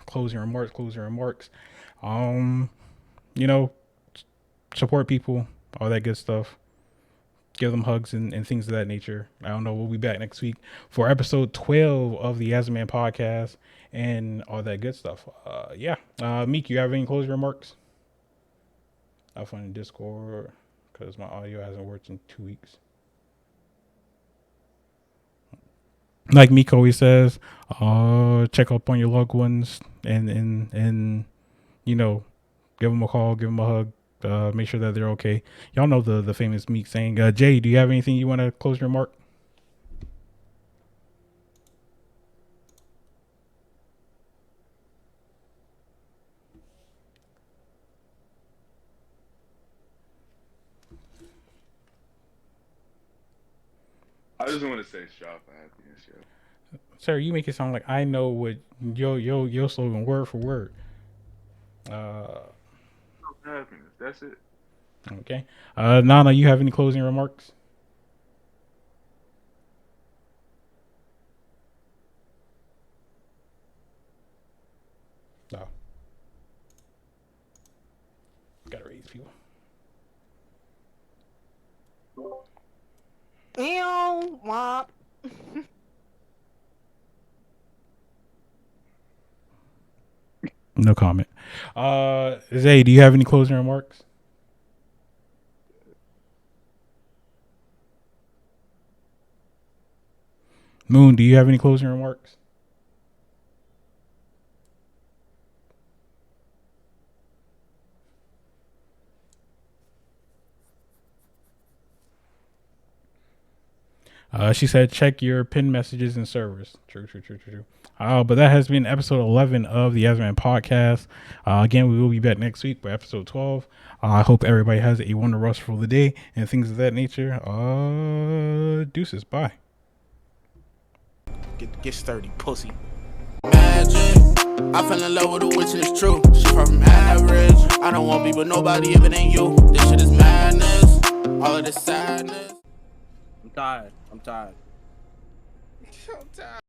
Closing remarks. Um, you know, support people, all that good stuff. Give them hugs and things of that nature. I don't know. We'll be back next week for episode 12 of the As a Man podcast and all that good stuff. Yeah. Meek, you have any closing remarks? I'll find Discord because my audio hasn't worked in 2 weeks. Like Meek always says, check up on your loved ones and you know, give them a call, give them a hug. Make sure that they're okay. Y'all know the famous Meek saying. Jay, do you have anything you want to close your remark? I just want to say shop for happiness, yo. Sir, you make it sound like I know what your slogan word for word. Shop for happiness. That's it. Okay. Nana, you have any closing remarks? No. Gotta raise people. Ew, wop. No comment. Zay, do you have any closing remarks? Moon, do you have any closing remarks? She said, check your pin messages and servers. True. But that has been episode 11 of the Asman podcast. Again, we will be back next week for episode 12. I hope everybody has a wonderful day and things of that nature. Deuces. Bye. Get sturdy, pussy. Magic. I fell in love with a witch and it's true. She far from average. I don't want to be with nobody if it ain't you. This shit is madness. All of this sadness. I'm tired. I'm tired. I'm tired.